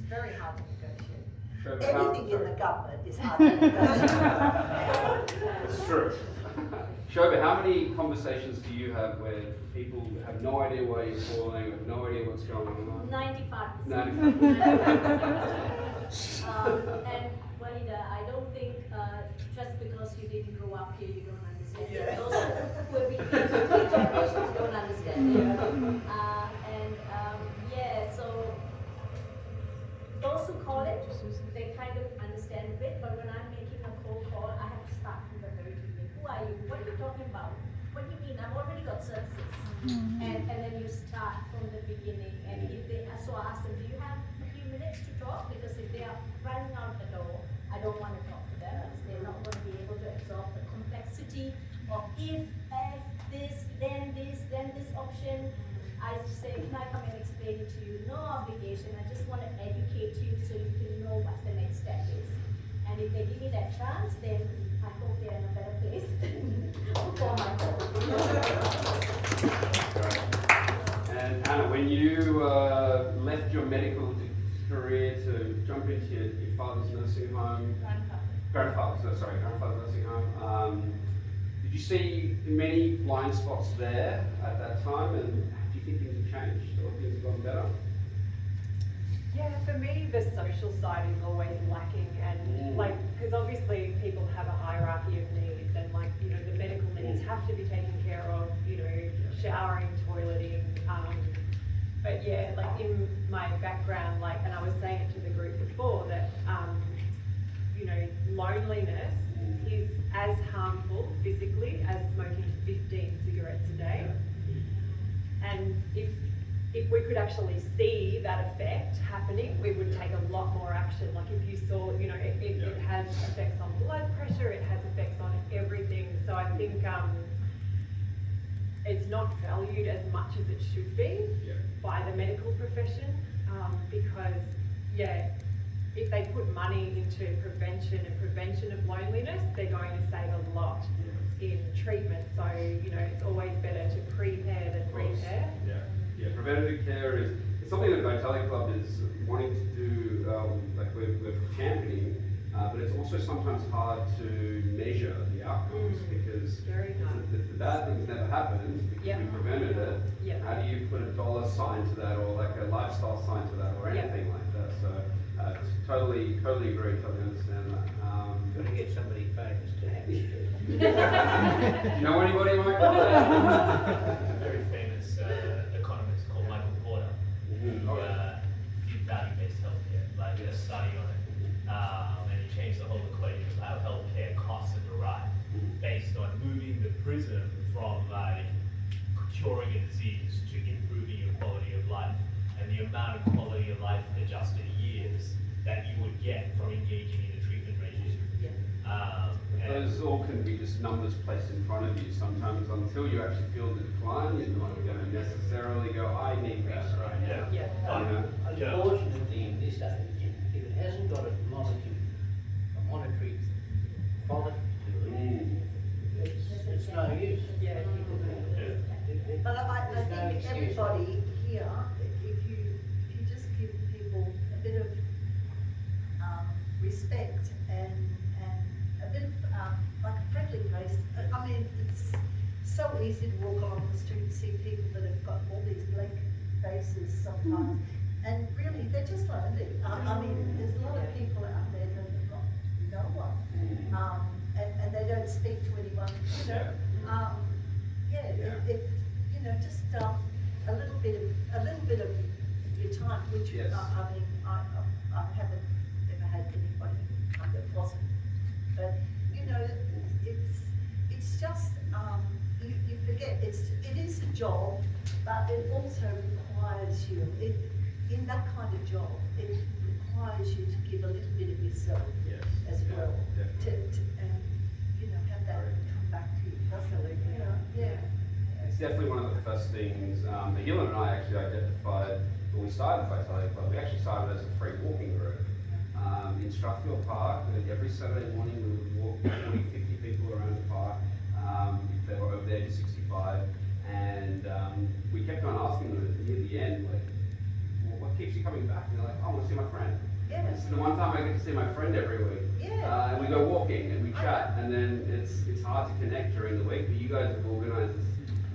very hard to negotiate. Sure, Anything in the government is hard to negotiate. It's true. Shoba, how many conversations do you have where people have no idea why you're calling, have no idea what's going on? 95%. 95%. And Walida, I don't think just because you didn't grow up here, you don't understand it. Those who have been here for 3 generations don't understand it. So those who call it, they kind of understand a bit, but when I'm making a cold call, I have to start from the very beginning. Who are you? What are you talking about? What do you mean? I've already got services. And then you start from the beginning. And if they, so I ask them, do you have a few minutes to talk? Because if they are running out the door, I don't want to talk to them, because they're not going to be able to absorb the complexity of if, this, then this option. I say, can I come and explain it to you? No obligation. I just want to educate you so you can know what the next step is. And if they give me that chance, then I hope they're in a better place for my And Anna, when you left your medical career to jump into your father's nursing home, grandfather's nursing home. Did you see many blind spots there at that time, and do you think things have changed or things have gone better? Yeah, for me, the social side is always lacking, and like, because obviously people have a hierarchy of needs, and like, you know, the medical needs have to be taken care of, you know, showering, toileting, but yeah, like in my background, like, and I was saying it to the group before, that, you know, loneliness is as harmful physically as smoking 15 cigarettes a day. And if we could actually see that effect happening, we would take a lot more action. Like if you saw, you know, it has effects on blood pressure, it has effects on everything. So I think it's not valued as much as it should be by the medical profession, because, yeah, if they put money into prevention of loneliness, they're going to save a lot in treatment. So, you know, it's always better to prepare than repair. Yeah, preventative care is it's something that Vitality Club is wanting to do, like we're championing, but it's also sometimes hard to measure the outcomes because Very hard. the bad things never happened because we prevented it. Yeah. How do you put a dollar sign to that or like a lifestyle sign to that or anything like that? So totally agree, totally understand that. Got to get somebody famous to have you. Do you know anybody, Michael? Very famous economist called Michael Porter, who did value-based healthcare, like did a study on it, and he changed the whole equation of how healthcare costs are derived based on moving the prism from like curing a disease to improving your quality of life, and the amount of quality of life adjusted years that you would get from engaging in a treatment regime. Those all can be just numbers placed in front of you. Sometimes until you actually feel the decline, you're not going to necessarily go, I need that right now. Unfortunately, in this age, if it hasn't got a monetary quality to it, it's no use. But I There's no think excuse. everybody here, if you just give people a bit of respect and a bit of like a friendly face. I mean, it's so easy to walk along the street and see people that have got all these blank faces sometimes, and really they're just lonely. I mean, there's a lot of people out there that have got no one, and they don't speak to anyone. You know, you know, just a little bit of your time, which Yes. I mean, I haven't ever had anybody come that wasn't, but you know, it's just you forget it is a job, but it also requires you. In that kind of job, it requires you to give a little bit of yourself as well, to and you know have that come back to you. Absolutely. Yeah. It's definitely one of the first things Helen and I actually identified when we started Vitality Club. We actually started as a free walking group in Strathfield Park. Every Saturday morning we would walk 40, 50 people around the park if they were over the age of 65. And we kept on asking them near the end, like, well, what keeps you coming back? And they're like, I want to see my friend. Yeah. This is the one time I get to see my friend every week. Yeah. And we go walking and we chat, and then it's hard to connect during the week, but you guys have organised this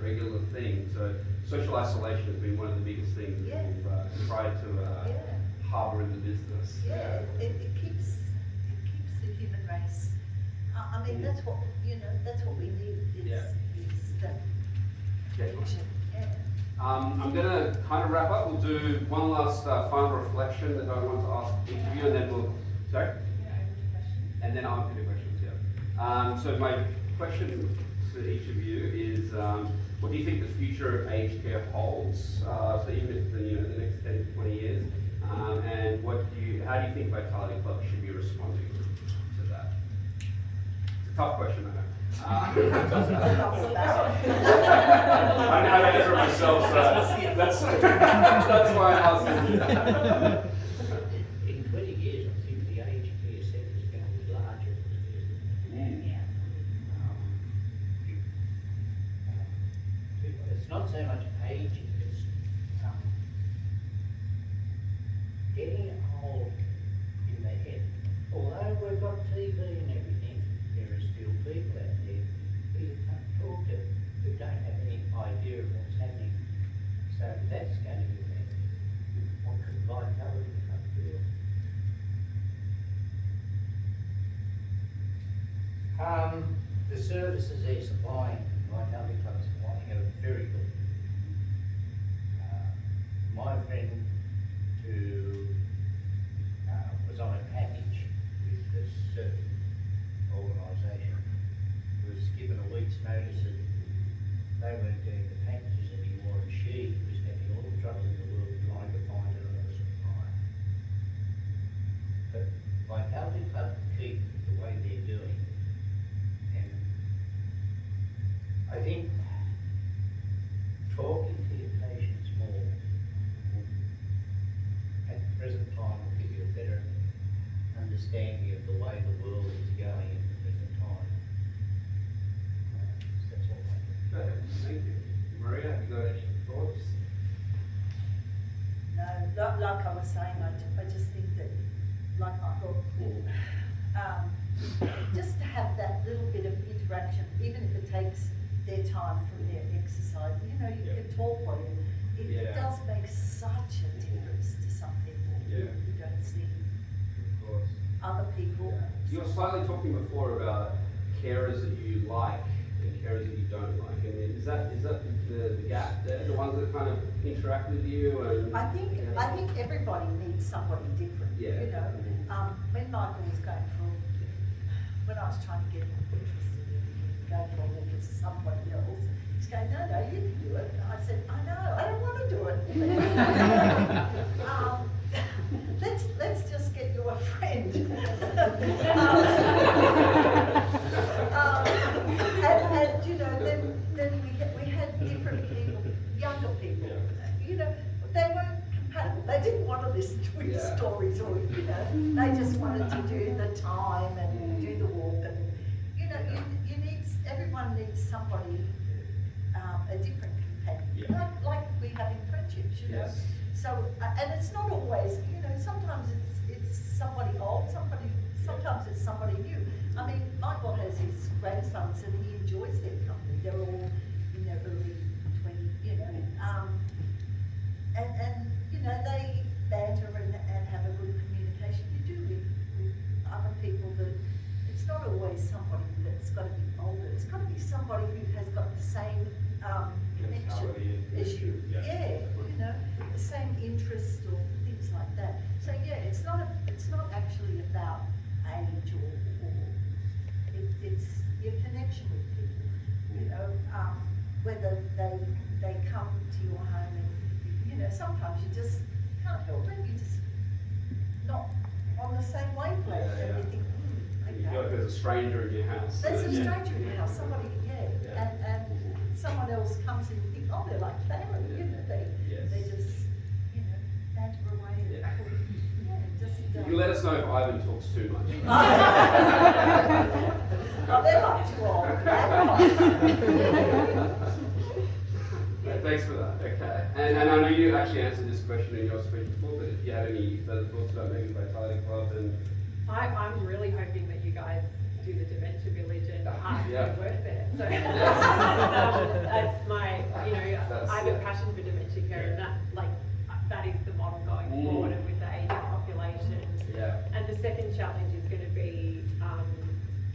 regular thing. So social isolation has been one of the biggest things that we've tried to harbour in the business. Yeah, it keeps the human race. I mean, that's what that's what we need. Is that connection. Yeah. I'm going to kind of wrap up. We'll do one last final reflection that I want to ask each of you, and then we'll. Sorry. And then I'll answer the questions. Yeah. So my question to each of you is, what do you think the future of aged care holds? So even if the next 10 to 20 years, and how do you think Vitality Club should be responding to that? It's a tough question, I know. I know how to answer myself, so that's why I asked you. In 20 years, I think the aged care sector is going to be larger than it is now. It's not so much aging, it's getting The services they're supplying, Vitality Club supplying, are very good. My friend who was on a package with a certain organisation was given a week's notice that they weren't doing the packages anymore, and she was having all the trouble in the world trying to find another supplier. But Vitality Club keep the way they're doing, and I think talking to your patients more will, at the present time, will give you a better understanding of the way the world is going at the present time. That's all I think. Okay, thank you. Maria, have you got any thoughts? No, like I was saying, I just think that, like Michael, just to have that little bit of interaction, even if it takes their time from their exercise, you know, you can talk while it Yeah. does make such a difference to some people Yeah. who don't see Of course. other people. You were slightly talking before about carers that you like and carers that you don't like. And is that the gap there? The ones that kind of interact with you and I think everybody needs somebody different. Yeah. You know, when Michael was going for, when I was trying to get him interested in going for a walk with somebody else, he's going, no, you can do it. And I said, I know, I don't want to do it. Let's just get you a friend. And you know, then we had different people, younger people. You know, they weren't compatible. They didn't want to listen to his Yeah. stories, or you know, they just wanted to do the time and do the walk. And you know, you need, everyone needs somebody, a different companion, Yeah. like we have in friendships. You know. Yes. So, and it's not always, you know, sometimes it's somebody old, sometimes it's somebody new. I mean, Michael has his grandsons and he enjoys their company. They're all in their early 20s, you know. And you know, they banter and have a good communication. You do with other people that it's not always somebody that's got to be older. It's got to be somebody who has got the same connection Mentality and- as you. yeah. You know, the same interests or things like that. So yeah, it's not actually about age or it's your connection with people. You know, whether they come to your home and you know, sometimes you just can't help it. You just not on the same wavelength, Yeah, and you yeah. think, You feel like okay. there's a stranger in your house. There's a Yeah. stranger in your house, somebody, Yeah. and someone else comes in and think, oh, they're like family, you know, Yes. they just, you know, banter away and, Yeah. just. You can let us know if Ivan talks too much. Oh, they're like 12. Thanks for that. Okay. And I know you actually answered this question in your speech before, but if you had any further thoughts about maybe Vitality Club and I'm really hoping that you guys do the Dementia Village and Yeah. work there. So that's my, you know, That's- I have a passion for dementia care, and that is the model going forward, and with the aging population. yeah. And the second challenge is going to be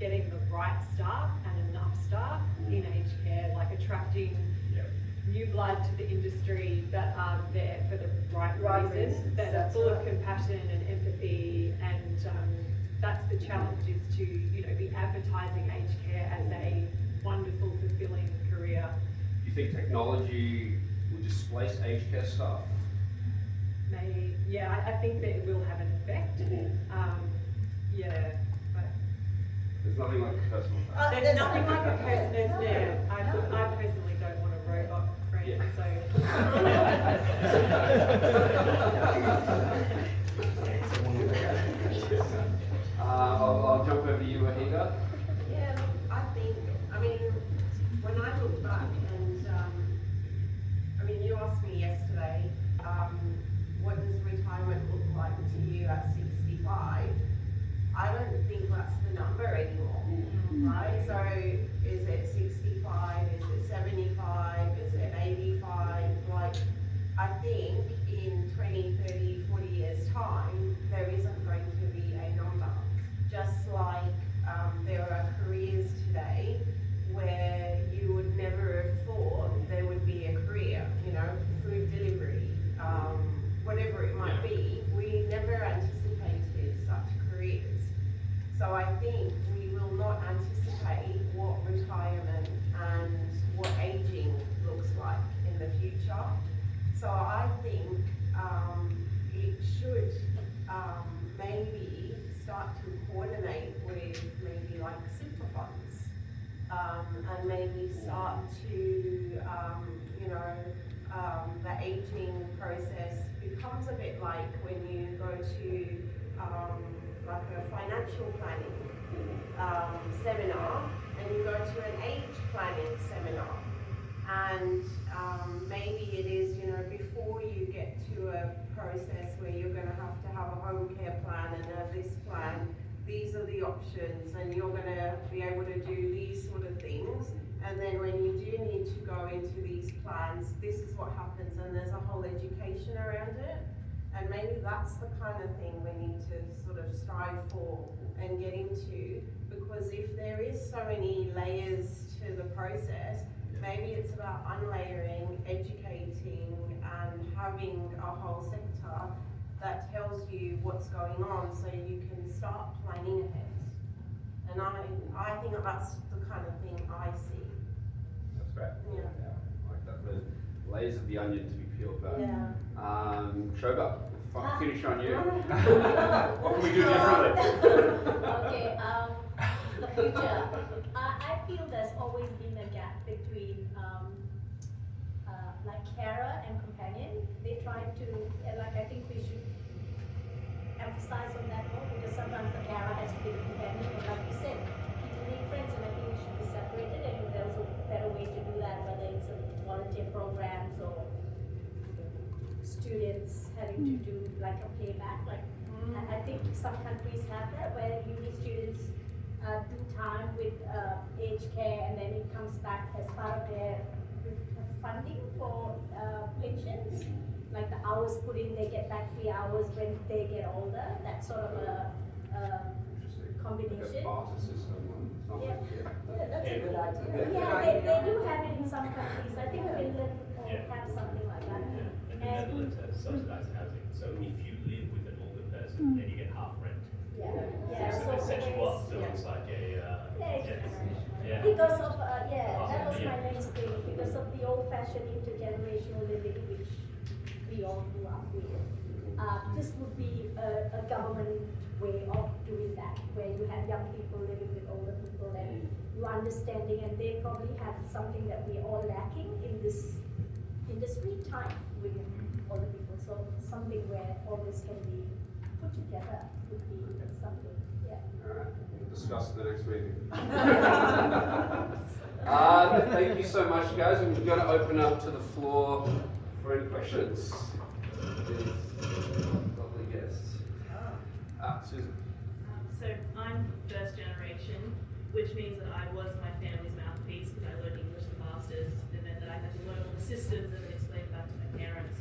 getting the right staff and enough staff in aged care, like attracting Yeah. new blood to the industry that are there for the right reasons, that are that's full of right. compassion and empathy, and that's the challenge, is to, you know, be advertising aged care as a wonderful, fulfilling career. Do you think technology will displace aged care staff? I think that it will have an effect. But There's nothing like personal touch. there's nothing like a person that's there. I personally don't want a robot friend, Yeah. I'll jump over to you, Wahida. Yeah, I think, I mean, when I look back and, I mean, you asked me yesterday, what does retirement look like to you at 65? I don't think that's the number anymore, right? So is it 65, is it 75, is it 85? Like, I think in 20, 30, 40 years' time, there isn't going to be a number. Just like there are careers and maybe start to, the aging process becomes a bit like when you go to like a financial planning seminar, and you go to an age planning seminar, and maybe it is, before you get to a process where you're going to have a home care plan and this plan, these are the options, and you're going to be able to do these sort of things. And then when you do need to go into these plans, this is what happens, and there's a whole education around it. And maybe that's the kind of thing we need to sort of strive for and get into, because if there is so many layers to the process, maybe it's about unlayering, educating, and having a whole sector that tells you what's going on so you can start planning ahead. And I think that's the kind of thing I see. That's great. Yeah. I like that. The layers of the onion to be peeled back. Yeah. Shoba, finish on you. What can we do differently? Okay, the future. I feel there's always been a gap between like carer and companion. They try to, I think we should emphasize on that more, because sometimes the carer has to be the companion, and like you said, people need friends, and I think it should be separated, and there's a better way to do that, whether it's a volunteer programs or students having to do like a payback. I think some countries have that, where uni students do time with aged care, and then it comes back as part of their funding for pensions. Like the hours put in, they get back 3 hours when they get older. That's sort of a combination. Like a barter system or something. Yeah, that's a good idea. Yeah, they do have it in some countries. I think Finland Yeah. have something like that. Yeah. And the Netherlands has subsidized housing, so if you live with an older person, then you get half rent. Yeah. So it sets you up, so it's like a, yeah. Because of, that was my next thing, because of the old-fashioned intergenerational living, which we all grew up with. This would be a government way of doing that, where you have young people living with older people, and you understanding, and they probably have something that we're all lacking in this industry, time with older people. So something where all this can be put together would be something, yeah. Alright, we'll discuss it the next meeting. Thank you so much, guys, and we're going to open up to the floor for any questions. Lovely guests. Susan. So I'm first generation, which means that I was my family's mouthpiece, because I learned English the fastest, and then that I had to learn all the systems and then explain it back to my parents.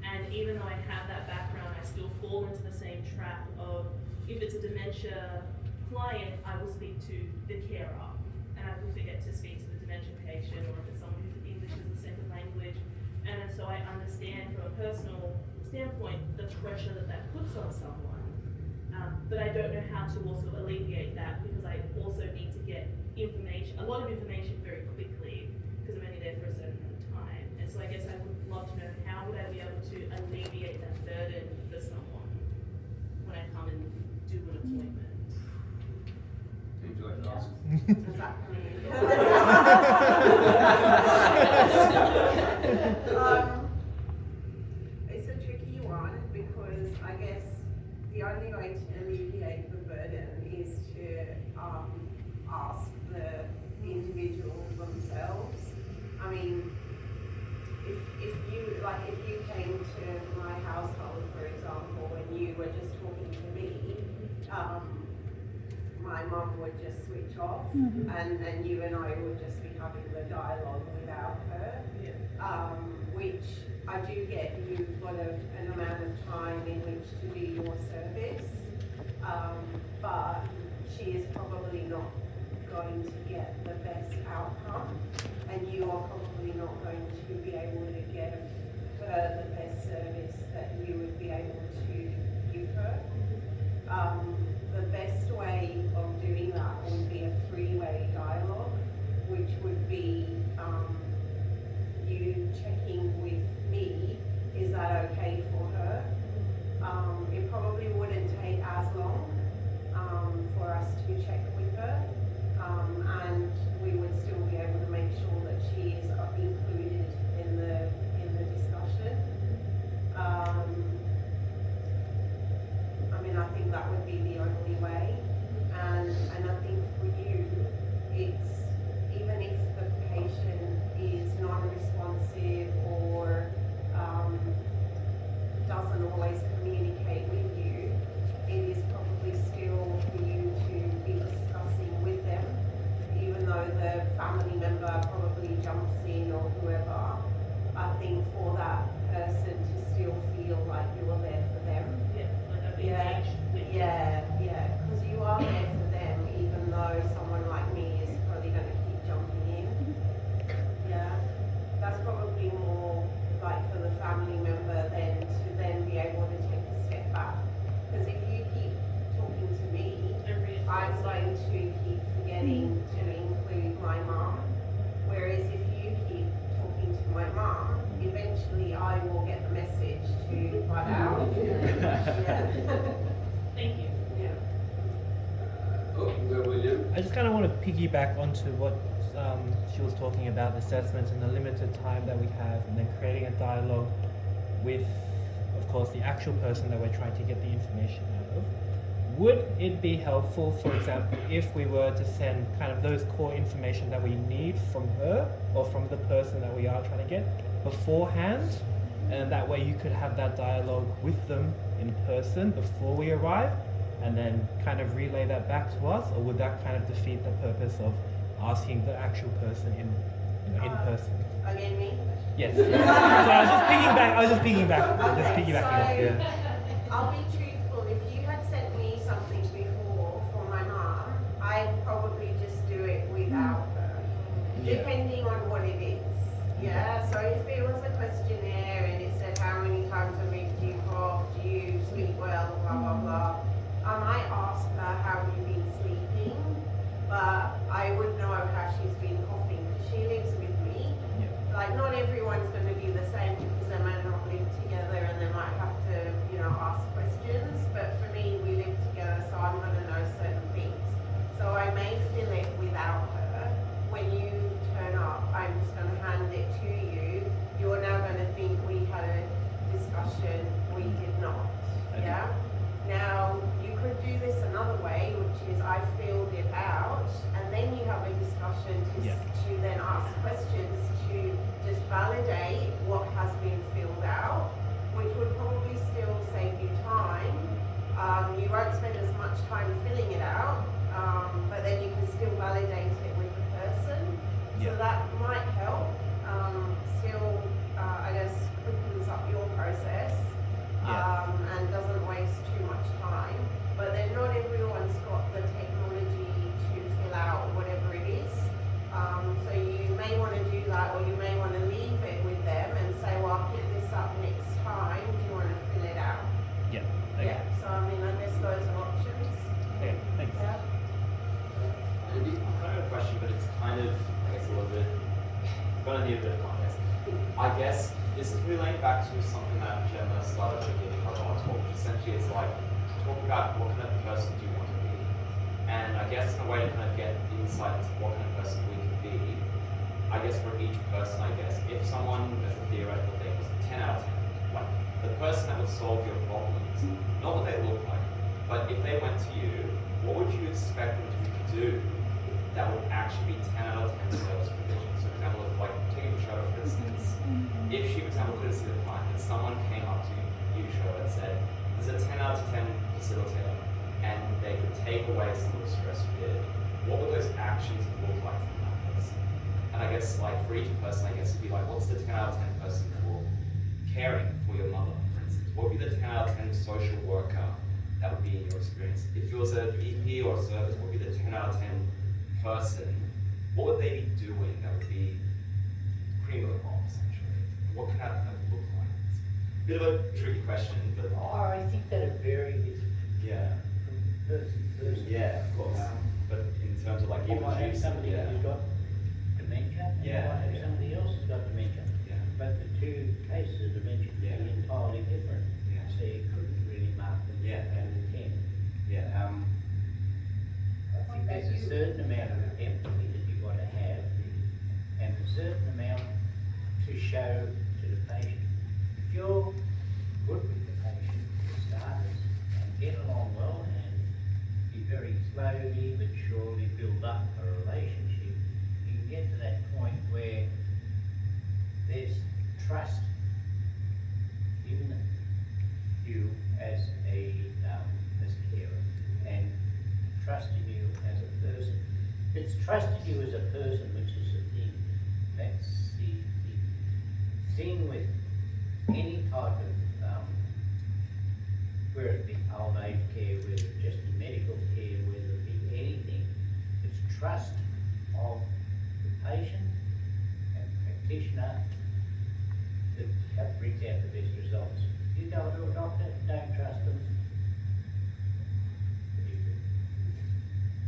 And even though I have that background, I still fall into the same trap of, if it's a dementia client, I will speak to the carer, and I will forget to speak to the dementia patient, or if it's someone who's English as a second language. And then so I understand from a personal standpoint the pressure that puts on someone. But I don't know how to also alleviate that, because I also need to get information, a lot of information very quickly, because I'm only there for a certain amount of time. And so I guess I would love to know, how would I be able to alleviate that burden for someone when I come and do an appointment? Would you like to ask? It's a tricky one, because I guess the only way to alleviate the burden is to ask the individual themselves. I mean, if you came to my household, for example, and you were just talking to me, my mum would just switch off, and you and I would just be having the dialogue without her. Which I do get, you've got an amount of time in which to do your service, but she is probably not going to get the best outcome, and you are probably not going to be able to give her the best service that you would be able to give her. The best way of doing that would be a three-way dialogue, which would be you checking with me, is that okay for her? It probably wouldn't take as long for us to check with her, and we would a family member probably jumps in or whoever, I think for that person to still feel like you're there for them. Yeah, like I've been Yeah, engaged with. yeah, because you are there for them, even though someone like me is probably going to keep jumping in. Yeah, that's probably more like for the family member than to then be able to take a step back. Because if you keep talking to me, I'm going to keep forgetting to include my mum. Whereas if you keep talking to my mum, eventually I will get the message to butt out. Yeah. Thank you. Yeah. Oh, William. I just kind of want to piggyback onto what she was talking about, the assessments and the limited time that we have, and then creating a dialogue with, of course, the actual person that we're trying to get the information out of. Would it be helpful, for example, if we were to send kind of those core information that we need from her or from the person that we are trying to get beforehand, and that way you could have that dialogue with them in person before we arrive, and then kind of relay that back to us, or would that kind of defeat the purpose of asking the actual person in person? Again, me? Yes. So I was just piggybacking off, yeah. I'll be truthful. If you had sent me something before for my mom, I'd probably just do it without her, depending on what it is. Yeah. So if it was a questionnaire and it said how many times a week do you cough, do you sleep well, blah blah blah, I might ask her how you've been sleeping, but I would know how she's been coughing because she lives with me. Like, not everyone's going to be the same because they might not live together and they might have to, ask questions. But for me, we live together, so I'm going to know certain things. So I may fill it without her. When you turn up, I'm just going to hand it to you. You're now going to think we had a discussion. We did not. Yeah? Now, you could do this another way, which is I filled it out, and then you have a discussion to then ask questions to just validate what has been filled out, which would probably still save you time. You won't spend as much time filling it out, but then you can still validate it with the person. So that might help. Still, I guess, quickens up your process. And doesn't waste too much time. But then not everyone's got the technology to fill out whatever it is. So you may want to do that, or you may want to leave it with them and say, well, I'll pick this up next time. Do you want to fill it out? Yeah. Yeah. So I mean, I guess those are options. Okay, thanks. Yeah. Andy? I have a question, but it's kind of, I guess, a little bit, gonna need a bit of context. I guess this is relating back to something that Gemma started to give her on talk. Essentially, it's like talking about what kind of person do you want to be, and I guess in a way to kind of get insight into what kind of person we can be. I guess for each person, if someone, as a theoretical thing, was 10 out of 10, like the person that would solve your problems, not what they look like, but if they went to you, what would you expect them to do that would actually be 10 out of 10 service provision? So, for example, if, like, taking a show, for instance, if she, for example, couldn't see the client and someone came up to you, show, and said, there's a 10 out of 10 facilitator, and they could take away some of the stress you did, what would those actions look like from that person? And I guess, like, for each person, it'd be like, what's the 10 out of 10 person for caring for your mother, for instance? What would be the 10 out of 10 social worker that would be in your experience? If it was a VP or a service, what would be the 10 out of 10 person? What would they be doing that would be cream of the crop, essentially? What can that look like? It's a bit of a tricky question, but I think that it varies yeah. from person to person. Yeah, of course. But in terms of like You might have introducing, somebody who's got dementia, and you Yeah, might have yeah. somebody else who's got dementia. Yeah. But the two cases of dementia could Yeah. be entirely different. Yeah. So you couldn't really mark them Yeah. out of 10. Yeah. I think there's a certain amount of empathy that you've got to have, and a certain amount to show to the patient. If you're good with the patient, for starters, and get along well, and you very slowly but surely build up a relationship, you can get to that point where there's trust in you as a carer, and trust in you as a person. It's trust in you as a person, thing with any type of, whether it be old age care, whether it just be medical care, whether it be anything, it's trust of the patient and practitioner that brings out the best results. You go to a doctor, don't trust them.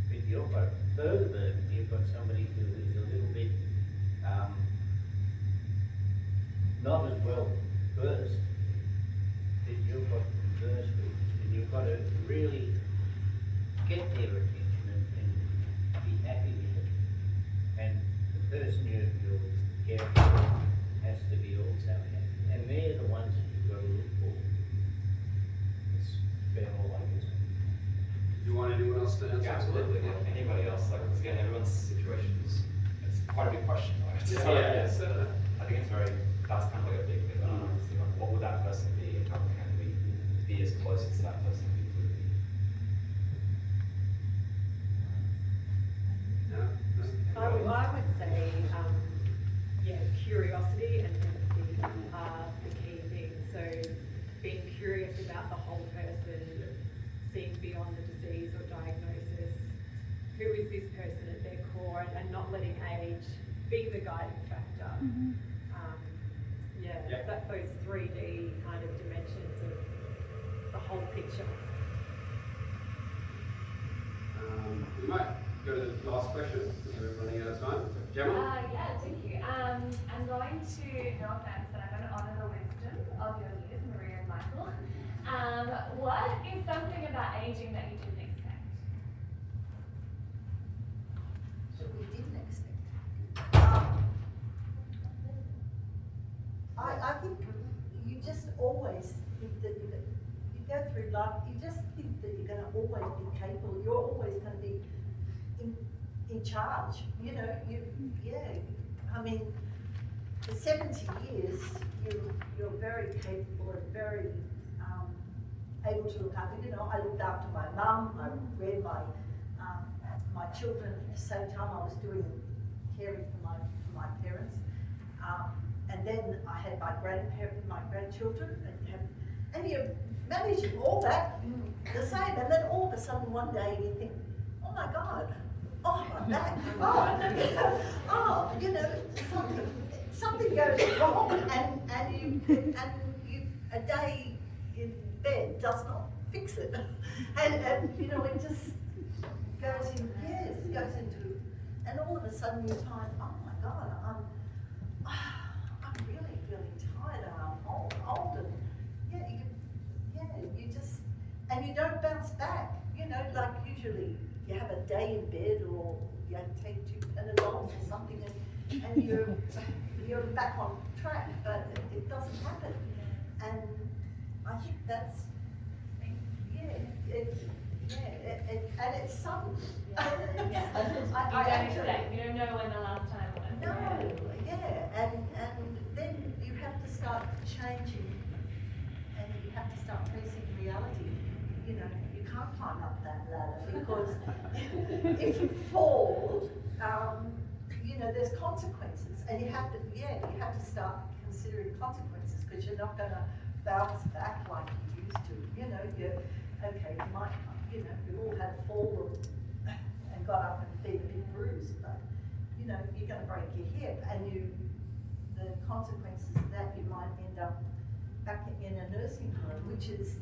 But you've got further burden, you've got somebody who is a little bit, not as well versed, that you've got to converse with, and you've got to really get their attention and be happy with it. And the person you're caring for has to be also happy, and they're the ones that you've got to look for. It's about all I can say. Do you want anyone else to answer? Yeah, absolutely. Yeah. Anybody else? Like, because again, everyone's situation is, it's quite a big question. Right? So, I think it's very, that's kind of like a big thing. What would that person be, and how can we be as close as that person we could be? I would say, curiosity and empathy are the key things. So being curious about the whole person, seeing beyond the disease or diagnosis, who is this person at their core, and not letting age be the guiding factor. Those 3D kind of dimensions of the whole picture. We might go to the last question because we're running out of time. Gemma? Yeah, thank you. I'm going to, no offense, but I'm going to honour the wisdom of your years, Maria and Michael. What is something about aging that you didn't expect? That we didn't expect. I think you just always think that you go through life, you just think that you're going to always be capable, you're always going to be in charge, you know, I mean, for 70 years, you're very capable and very able to look after, you know, I looked after my mum, I reared my children at the same time I was doing caring for my parents. And then I had my grandchildren, and you're managing all that the same. And then all of a sudden one day you think, oh my God, oh my back, you know, something goes wrong, and you a day in bed does not fix it, and you know it just goes into, and all of a sudden you find, oh my God, I'm really feeling tired, and I'm old, and you just, and you don't bounce back, you know, like usually you have a day in bed, or you take 2 Panadols or something, and you're back on track, but it doesn't happen, and I think that's, and it's sudden. You don't know when the last time was. No, and then you have to start changing, and you have to start facing reality. You know, you can't climb up that ladder because if you fall, you know, there's consequences, and you have to start considering consequences, because you're not going to bounce back like you used to. You know, we've all had a fall and got up and been a bit bruised, but you know, you're going to break your hip, and the consequences of that, you might end up back in a nursing home, which is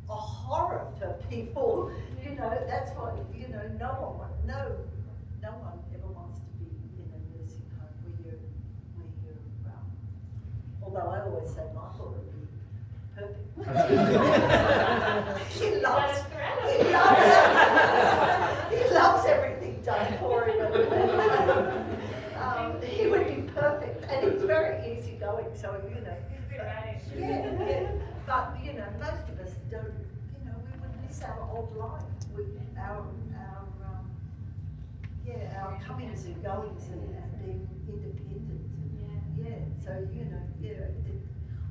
a horror for people. You know, that's what, you know, no one ever wants to be in a nursing home where you're although I always say Michael would be perfect. He loves everything done for him. He would be perfect, and he's very easygoing, so you know. But you know, most of us don't. You know, we would miss our old life with our comings and goings and being independent. So you know,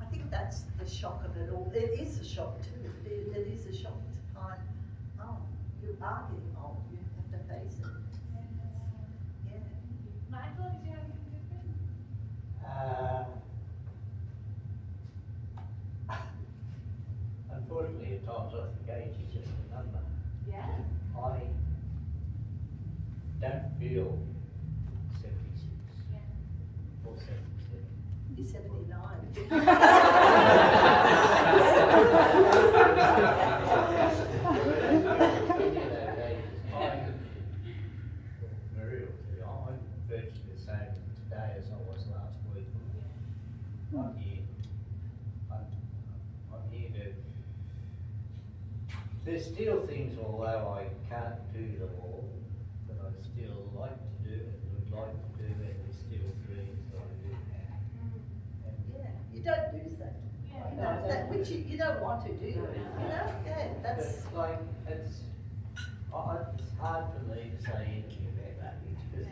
I think that's the shock of it all. It is a shock too. It is a shock to find, oh, you are getting old. You have to face it. Michael, did you have anything different? real 76 or 77. You're 79. Muriel, I'm virtually the same today as I was last week. I'm here. I'm here to. There's still things, although I can't do them all, that I still like to do and would like to do, and there's still dreams that I do have. And Yeah, you don't lose that. Yeah. You know, that which you don't want to do, you know? Yeah, that's, It's like, it's hard for me to say anything about that because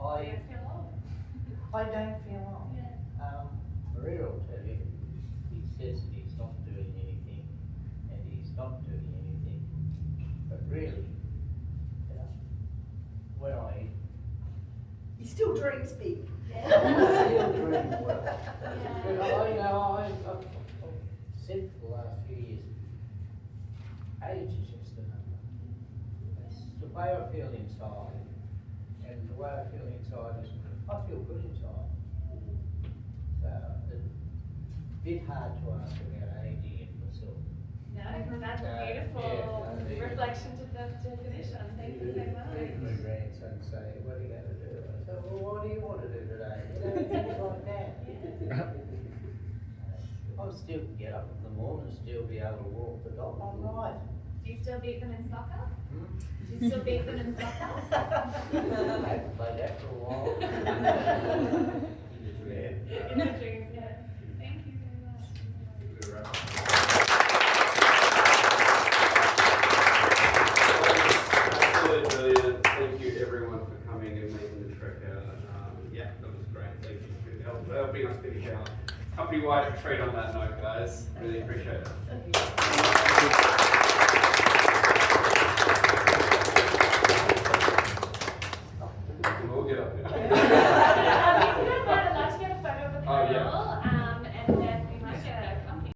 I don't feel old. Maria will tell you, he says he's not doing anything and he's not doing anything. But really, you know, when he still dreams big. I still dream well. But I've said for the last few years, age is just a number. It's the way I feel inside, and the way I feel inside is I feel good inside. So it's a bit hard to ask about aging in myself. No, that's a beautiful yeah, reflection to the definition. Thank you so much. Even my grandson say, "What are you going to do?" I said, "Well, what do you want to do today?" You know, things like that. I still get up in the morning and still be able to walk the dog. I'm right. Do you still beat them in soccer? Hmm? Do you still beat them in soccer? I haven't played that for a while. Yeah. In the dreams, yeah. Thank you so much. Absolutely brilliant. Thank you everyone for coming and making the trek out. Yeah, that was great. Thank you for helping us finish our company-wide retreat on that note, guys. Really appreciate it.